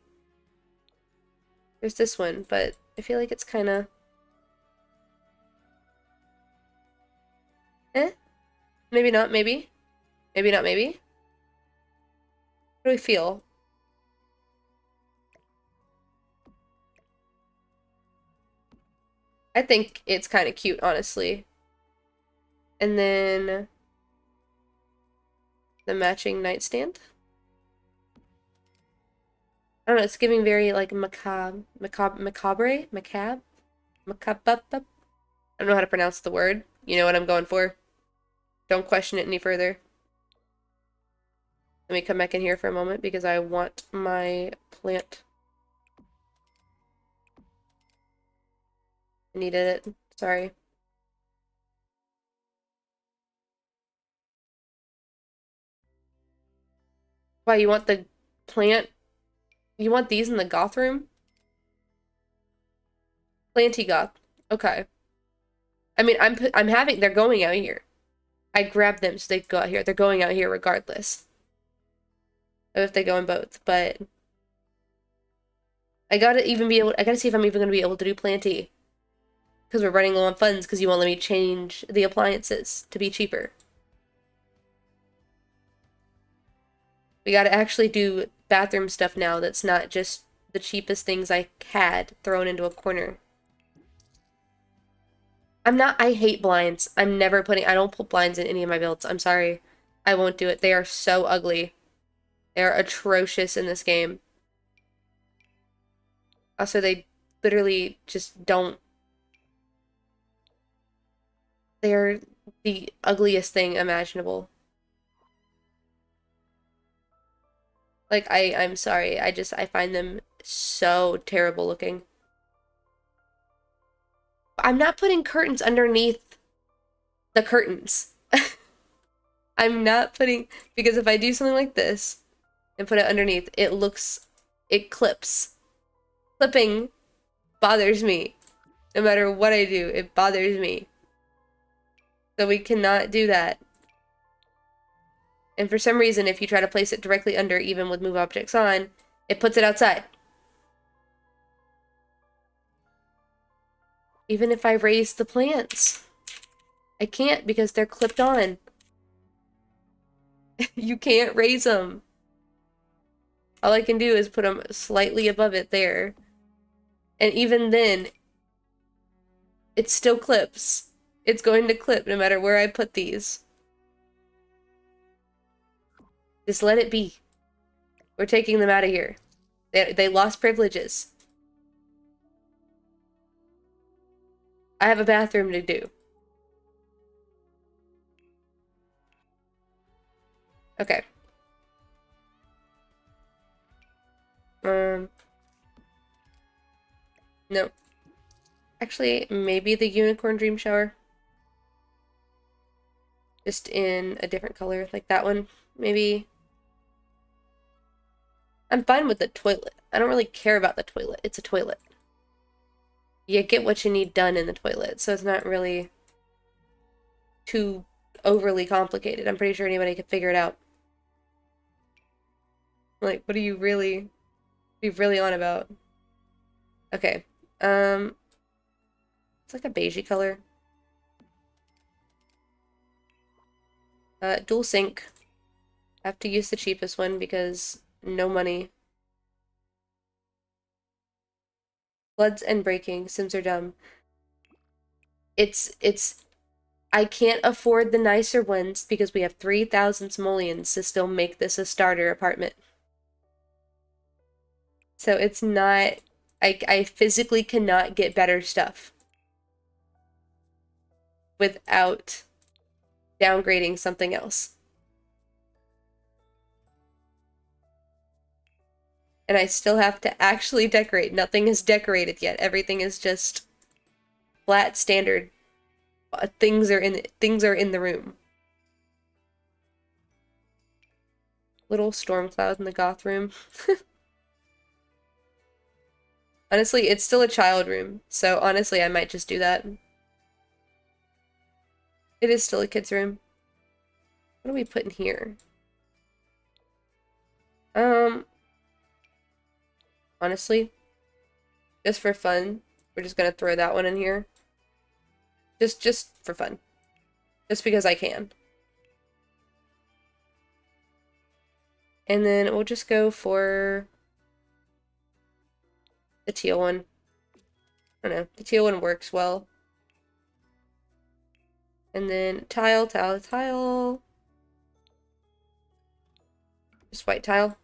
There's this one, but I feel like it's kind of... Maybe not, maybe. Maybe not, maybe. What do we feel? I think it's kind of cute, honestly. And then the matching nightstand. I don't know, it's giving very like macabre. I don't know how to pronounce the word. You know what I'm going for. Don't question it any further. Let me come back in here for a moment because I want my plant. I needed it. Sorry. Why, you want the plant? You want these in the goth room? Planty goth. Okay. I mean, they're going out here. I grabbed them so they go out here. They're going out here regardless of if they go in both, but I gotta see if I'm even gonna be able to do planty. Because we're running low on funds because you won't let me change the appliances to be cheaper. We gotta actually do bathroom stuff now that's not just the cheapest things I had thrown into a corner. I hate blinds. I don't put blinds in any of my builds. I'm sorry. I won't do it. They are so ugly. They are atrocious in this game. Also, they literally just don't. They're the ugliest thing imaginable. Like, I'm sorry. I find them so terrible looking. I'm not putting curtains underneath the curtains. I'm not putting, because if I do something like this and put it underneath, it clips. Clipping bothers me. No matter what I do, it bothers me. So we cannot do that. And for some reason, if you try to place it directly under, even with move objects on, it puts it outside. Even if I raise the plants. I can't because they're clipped on. You can't raise them. All I can do is put them slightly above it there. And even then, it still clips. It's going to clip no matter where I put these. Just let it be. We're taking them out of here. They lost privileges. I have a bathroom to do. Okay. No. Actually, maybe the unicorn dream shower. Just in a different color, like that one. Maybe. I'm fine with the toilet. I don't really care about the toilet. It's a toilet. You get what you need done in the toilet, so it's not really too overly complicated. I'm pretty sure anybody could figure it out. Like, what are you really on about? Okay. It's like a beigey color. Dual sink. I have to use the cheapest one because no money. Floods and breaking. Sims are dumb. I can't afford the nicer ones because we have 3,000 simoleons to still make this a starter apartment. So it's not, I physically cannot get better stuff without downgrading something else. And I still have to actually decorate. Nothing is decorated yet. Everything is just flat standard. Things are in the room. Little storm cloud in the goth room. Honestly, it's still a child room, so honestly, I might just do that. It is still a kid's room. What do we put in here? Honestly, just for fun, we're just gonna throw that one in here. Just for fun. Just because I can. And then we'll just go for the teal one. I don't know. The teal one works well. And then tile, tile, tile. Just white tile.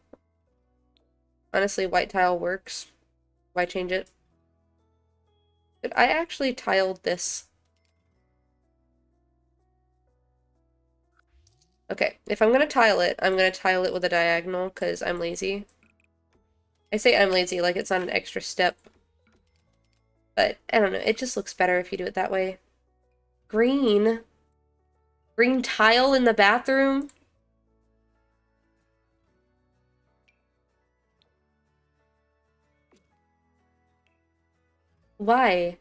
Honestly, white tile works. Why change it? But I actually tiled this. Okay, if I'm gonna tile it, I'm gonna tile it with a diagonal because I'm lazy. I say I'm lazy like it's not an extra step. But I don't know, it just looks better if you do it that way. Green. Green tile in the bathroom? Why?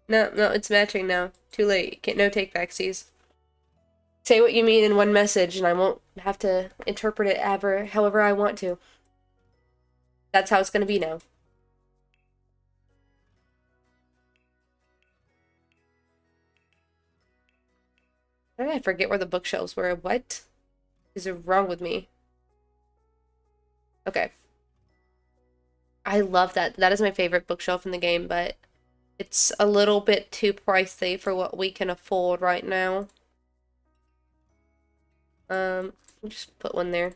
No, no, it's matching now. Too late. Can't, no take backsies. Say what you mean in one message and I won't have to interpret it however I want to. That's how it's gonna be now. How did I forget where the bookshelves were? What is wrong with me? Okay. I love that. That is my favorite bookshelf in the game, but it's a little bit too pricey for what we can afford right now. Just put one there.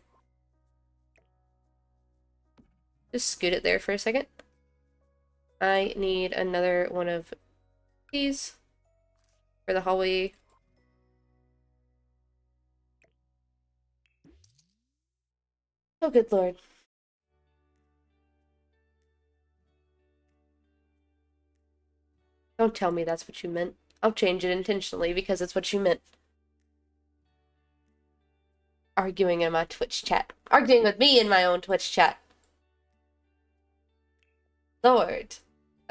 Just scoot it there for a second. I need another one of these for the hallway. Oh, good lord. Don't tell me that's what you meant. I'll change it intentionally because it's what you meant. Arguing in my Twitch chat. Arguing with me in my own Twitch chat. Lord.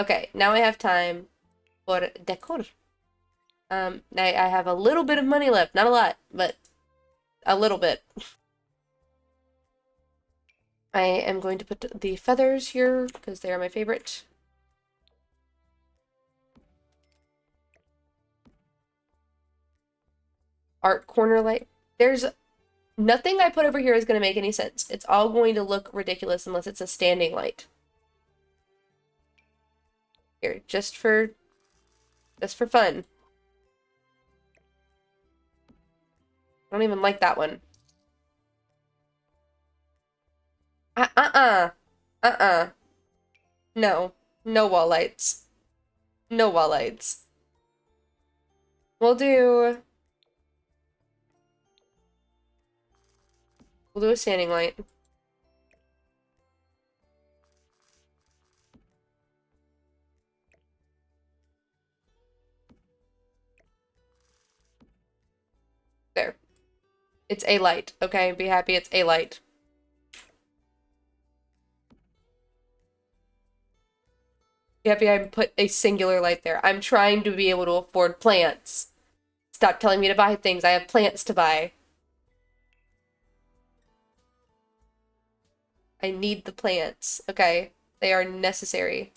Okay, now I have time for decor. I have a little bit of money left. Not a lot, but a little bit. I am going to put the feathers here because they are my favorite. Art corner light. There's nothing I put over here is going to make any sense. It's all going to look ridiculous unless it's a standing light. Here, just for fun. I don't even like that one. Uh-uh. Uh-uh. No. No wall lights. No wall lights. We'll do a standing light. There. It's a light, okay? Be happy it's a light. Be happy I put a singular light there. I'm trying to be able to afford plants. Stop telling me to buy things. I have plants to buy. I need the plants, okay? They are necessary.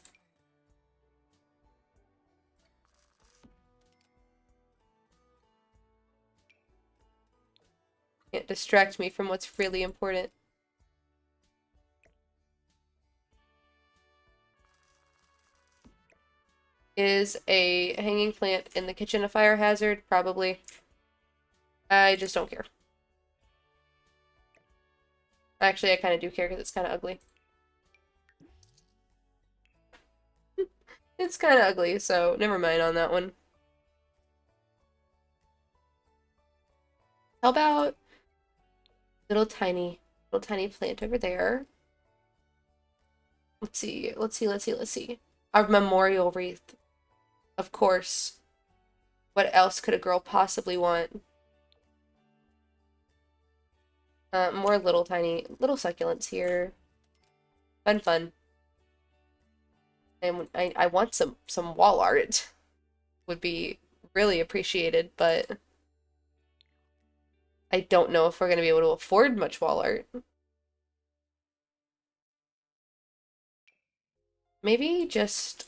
Can't distract me from what's really important. Is a hanging plant in the kitchen a fire hazard? Probably. I just don't care. Actually, I kind of do care because it's kind of ugly. It's kind of ugly, so never mind on that one. How about little tiny plant over there? Let's see, let's see, let's see, let's see. Our memorial wreath. Of course. What else could a girl possibly want? More little succulents here. Fun, fun. And I want some wall art. Would be really appreciated, but I don't know if we're gonna be able to afford much wall art. Maybe just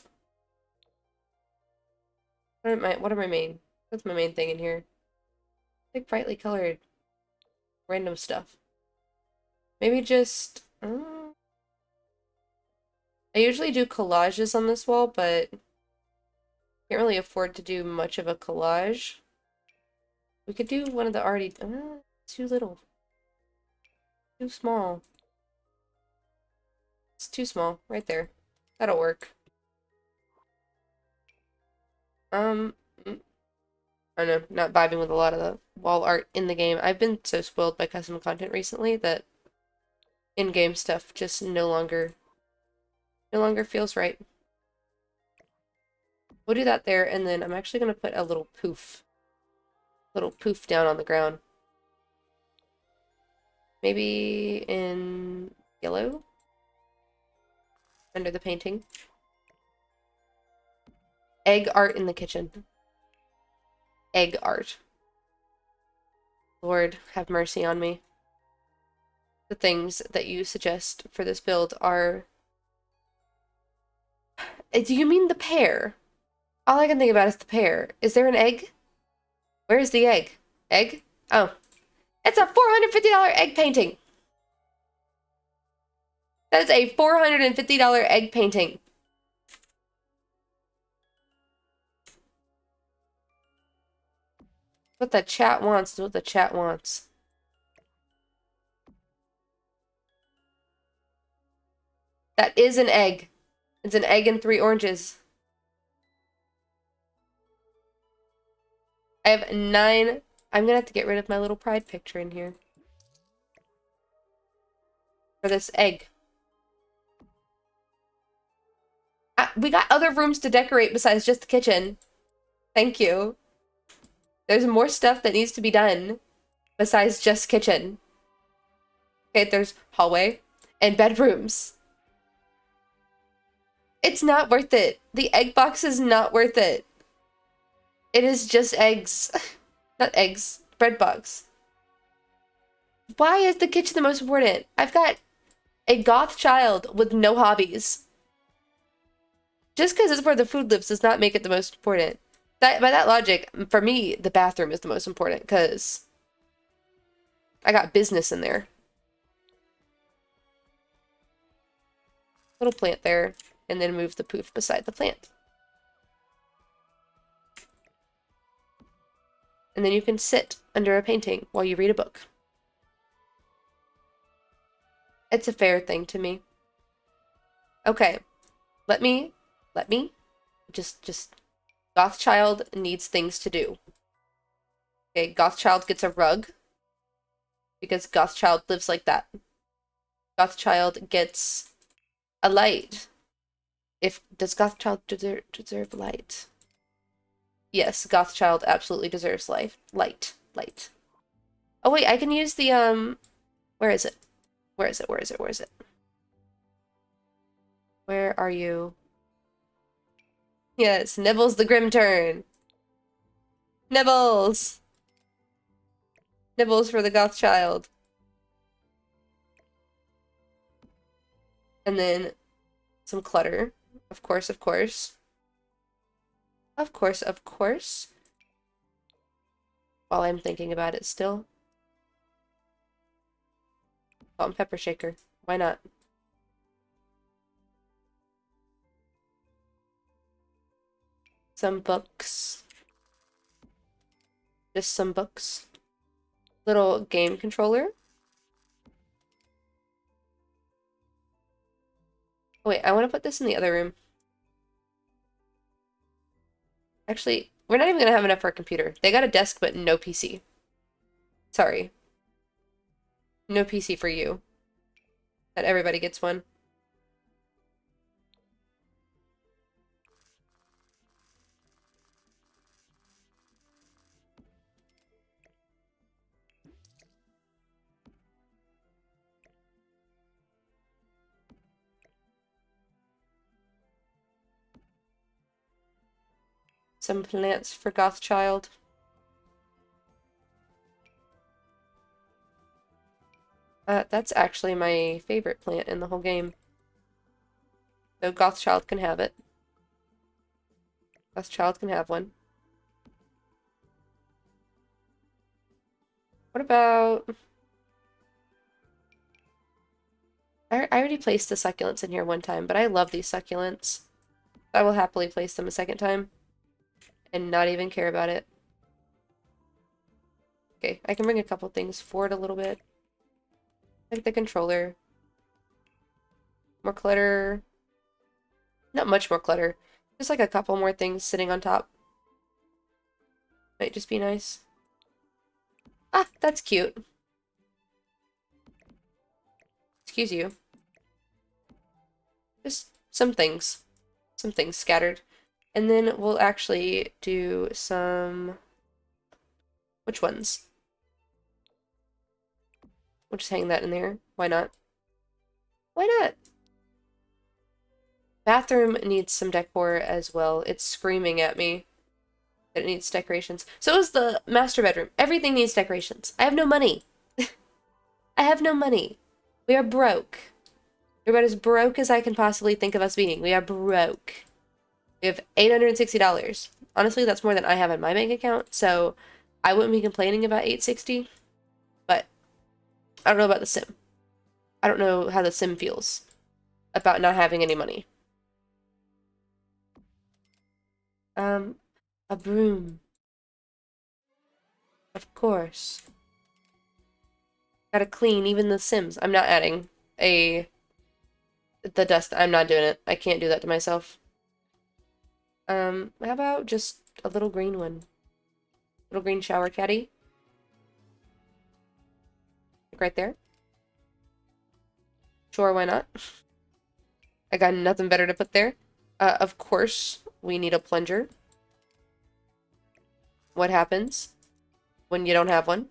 what's my main thing in here? Like brightly colored. random stuff. Maybe just... I usually do collages on this wall, but can't really afford to do much of a collage. We could do one of the already... too little. Too small. It's too small. Right there. That'll work. I don't know, not vibing with a lot of the wall art in the game. I've been so spoiled by custom content recently that in-game stuff just no longer feels right. We'll do that there, and then I'm actually gonna put a little poof down on the ground. Maybe in yellow? Under the painting. Egg art in the kitchen. Egg art. Lord, have mercy on me. The things that you suggest for this build are... Do you mean the pear? All I can think about is the pear. Is there an egg? Where's the egg? Egg? Oh. It's a $450 egg painting! That is a $450 egg painting. What the chat wants is what the chat wants. That is an egg. It's an egg and 3 oranges. I have 9. I'm gonna have to get rid of my little pride picture in here. For this egg. We got other rooms to decorate besides just the kitchen. Thank you. There's more stuff that needs to be done besides just kitchen. Okay, there's hallway and bedrooms. It's not worth it. The egg box is not worth it. It is just eggs. Not eggs. Bread box. Why is the kitchen the most important? I've got a goth child with no hobbies. Just because it's where the food lives does not make it the most important. By that logic, for me, the bathroom is the most important because I got business in there. Little plant there, and then move the poof beside the plant. And then you can sit under a painting while you read a book. It's a fair thing to me. Okay, let me just goth child needs things to do. Okay, goth child gets a rug because goth child lives like that. Goth child gets a light. Does goth child deserve light? Yes, goth child absolutely deserves light. Oh wait, I can use the where is it? Where is it? Where are you? Yes, Nibbles the Grim Turn. Nibbles! Nibbles for the goth child. And then some clutter. Of course. While I'm thinking about it still. Salt and pepper shaker. Why not? Some books. Just some books. Little game controller. Oh, wait, I want to put this in the other room. Actually, we're not even going to have enough for a computer. They got a desk, but no PC. Sorry. No PC for you. Not everybody gets one. Some plants for goth child. That's actually my favorite plant in the whole game. So goth child can have it. Goth child can have one. What about I already placed the succulents in here one time, but I love these succulents. I will happily place them a second time and not even care about it. Okay, I can bring a couple things forward a little bit. Like the controller. More clutter. Not much more clutter. Just like a couple more things sitting on top. Might just be nice. Ah, that's cute. Excuse you. Just some things. Some things scattered. And then we'll actually do some... Which ones? We'll just hang that in there. Why not? Why not? Bathroom needs some decor as well. It's screaming at me that it needs decorations. So is the master bedroom. Everything needs decorations. I have no money. I have no money. We are broke. We're about as broke as I can possibly think of us being. We are broke. We have $860. Honestly, that's more than I have in my bank account, so I wouldn't be complaining about $860, but I don't know about the sim. I don't know how the sim feels about not having any money. A broom. Of course. Gotta clean even the Sims. I'm not adding the dust. I'm not doing it. I can't do that to myself. How about just a little green one? Little green shower caddy. Like right there. Sure, why not? I got nothing better to put there. Of course, we need a plunger. What happens when you don't have one?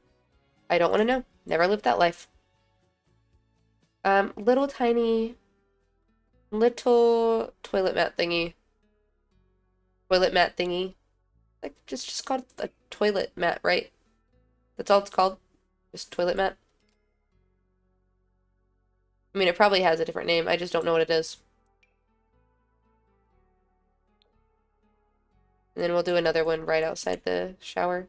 I don't want to know. Never lived that life. Little tiny, little toilet mat thingy. Toilet mat thingy. Like, just called a toilet mat, right? That's all it's called? Just toilet mat? I mean, it probably has a different name. I just don't know what it is. And then we'll do another one right outside the shower.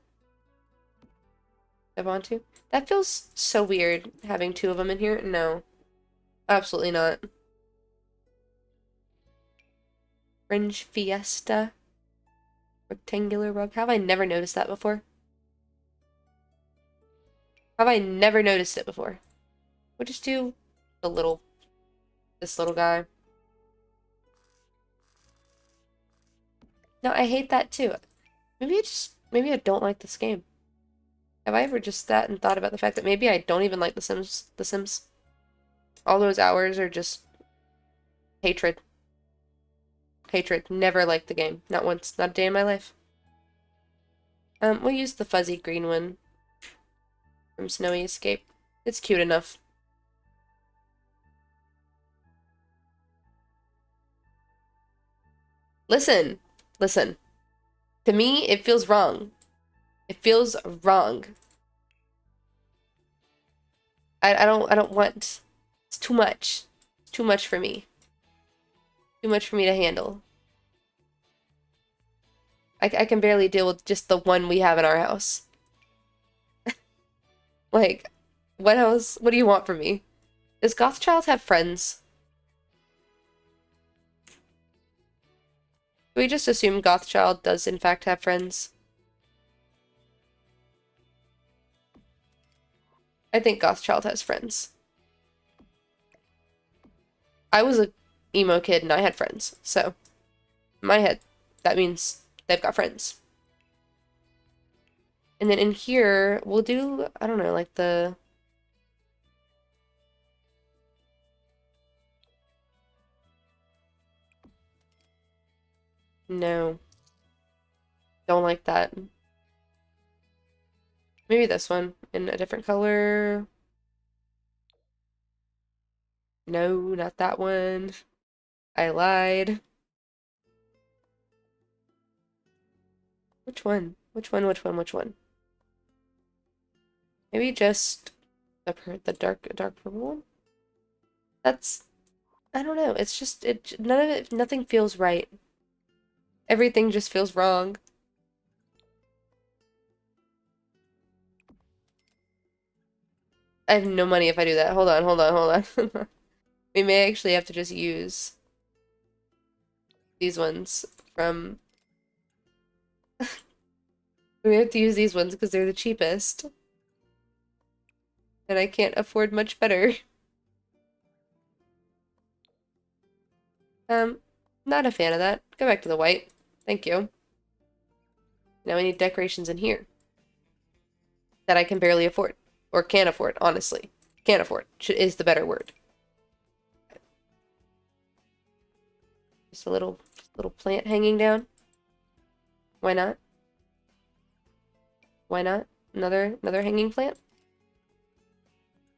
Step onto. That feels so weird, having two of them in here. No. Absolutely not. Fringe Fiesta. Rectangular rug. How have I never noticed that before? How have I never noticed it before? We'll just do this little guy. No, I hate that too. Maybe I don't like this game. Have I ever just sat and thought about the fact that maybe I don't even like The Sims? All those hours are just hatred. Hatred. Never liked the game. Not once. Not a day in my life. We'll use the fuzzy green one from Snowy Escape. It's cute enough. Listen. Listen. To me, it feels wrong. It feels wrong. I don't want... It's too much. It's too much for me. Too much for me to handle. I can barely deal with just the one we have in our house. Like, what else? What do you want from me? Does Gothchild have friends? Do we just assume Gothchild does in fact have friends? I think Gothchild has friends. I was a emo kid and I had friends, so in my head, that means they've got friends. And then in here, we'll do, I don't know, like the... No. Don't like that. Maybe this one in a different color. No, not that one. I lied. Which one? Which one? Which one? Which one? Maybe just the dark purple one? That's... I don't know. It's just... none of it... Nothing feels right. Everything just feels wrong. I have no money if I do that. Hold on, hold on, hold on. We may actually have to just use these ones from... We have to use these ones because they're the cheapest. And I can't afford much better. Not a fan of that. Go back to the white. Thank you. Now we need decorations in here. That I can barely afford. Or can't afford, honestly. Can't afford is the better word. Just a little plant hanging down. Why not? Why not? Another hanging plant?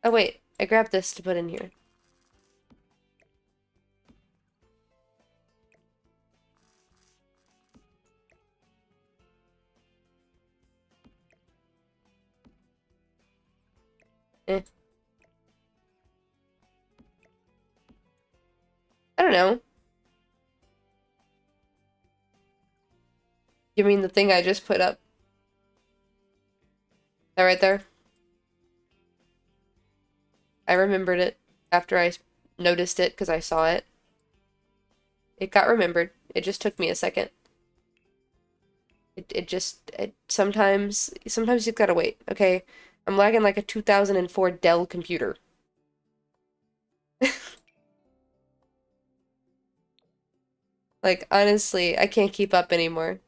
Oh wait, I grabbed this to put in here. Eh. I don't know. You mean the thing I just put up? That right there? I remembered it after I noticed it because I saw it. It got remembered. It just took me a second. Sometimes you've gotta wait, okay? I'm lagging like a 2004 Dell computer. Like, honestly, I can't keep up anymore.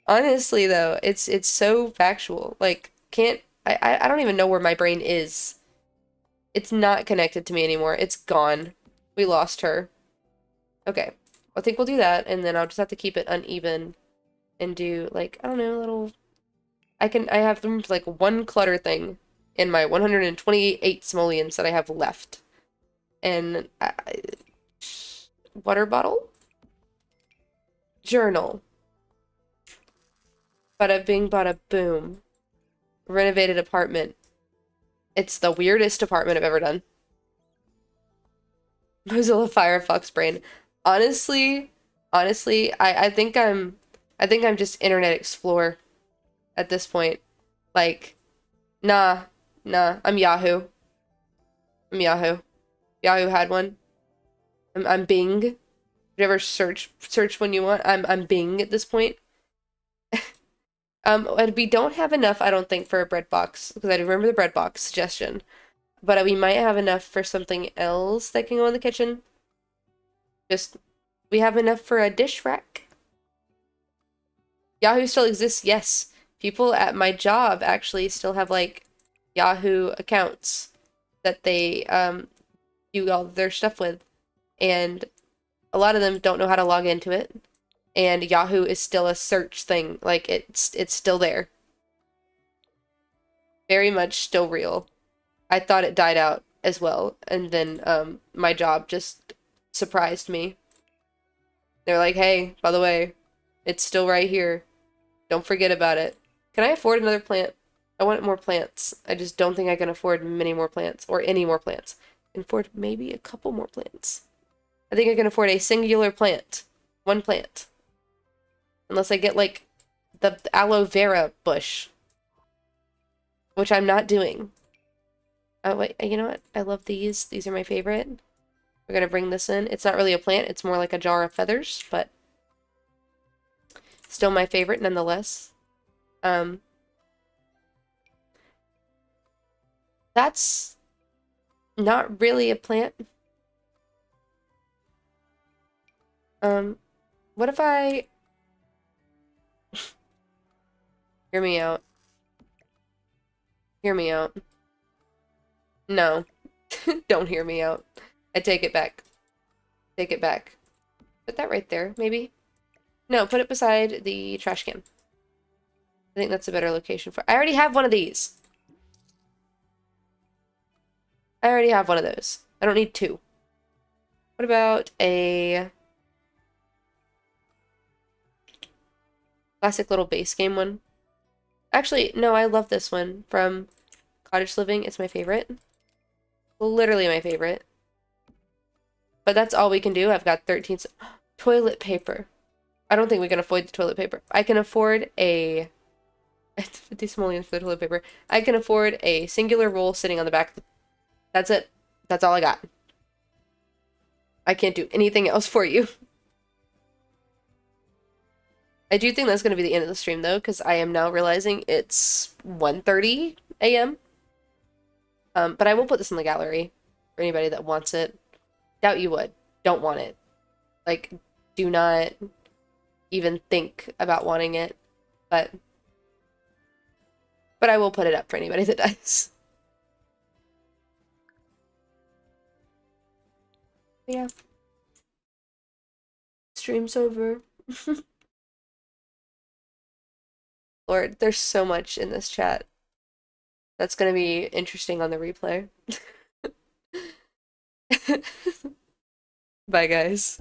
Honestly, though, it's so factual. Like, I don't even know where my brain is. It's not connected to me anymore. It's gone. We lost her. Okay. I think we'll do that, and then I'll just have to keep it uneven and do, like, I don't know, a little... I have them like one clutter thing in my 128 simoleons that I have left. And water bottle? Journal. Bada bing, bada boom. Renovated apartment. It's the weirdest apartment I've ever done. Mozilla Firefox brain. Honestly, I think I'm just Internet Explorer at this point. Like, nah, I'm Yahoo. I'm Yahoo. Yahoo had one. I'm Bing. Whatever search when you want. I'm Bing at this point. And we don't have enough, I don't think, for a bread box because I remember the bread box suggestion. But we might have enough for something else that can go in the kitchen. Just, we have enough for a dish rack. Yahoo still exists, yes. People at my job actually still have, like, Yahoo accounts that they, do all their stuff with. And a lot of them don't know how to log into it. And Yahoo is still a search thing. Like, it's still there. Very much still real. I thought it died out as well. And then, my job just surprised me. They're like, hey, by the way, it's still right here. Don't forget about it. Can I afford another plant? I want more plants. I just don't think I can afford many more plants. Or any more plants. I can afford maybe a couple more plants. I think I can afford a singular plant. One plant. Unless I get, like, the aloe vera bush. Which I'm not doing. Oh, wait, you know what? I love these. These are my favorite. We're gonna bring this in. It's not really a plant. It's more like a jar of feathers, but still my favorite nonetheless. That's not really a plant. What if I... Hear me out. Hear me out. No. Don't hear me out. I take it back. Take it back. Put that right there, maybe? No, put it beside the trash can. I think that's a better location for... I already have one of these. I already have one of those. I don't need two. What about a... classic little base game one? Actually, no, I love this one from Cottage Living. It's my favorite. Literally my favorite. But that's all we can do. I've got 13... Toilet paper. I don't think we can afford the toilet paper. I can afford a 50 simoleons for the toilet paper. I can afford a singular roll sitting on the back. That's it. That's all I got. I can't do anything else for you. I do think that's going to be the end of the stream, though, because I am now realizing it's 1:30 a.m. But I will put this in the gallery for anybody that wants it. Doubt you would. Don't want it. Like, do not even think about wanting it. But I will put it up for anybody that does. Yeah. Stream's over. Lord, there's so much in this chat. That's gonna be interesting on the replay. Bye, guys.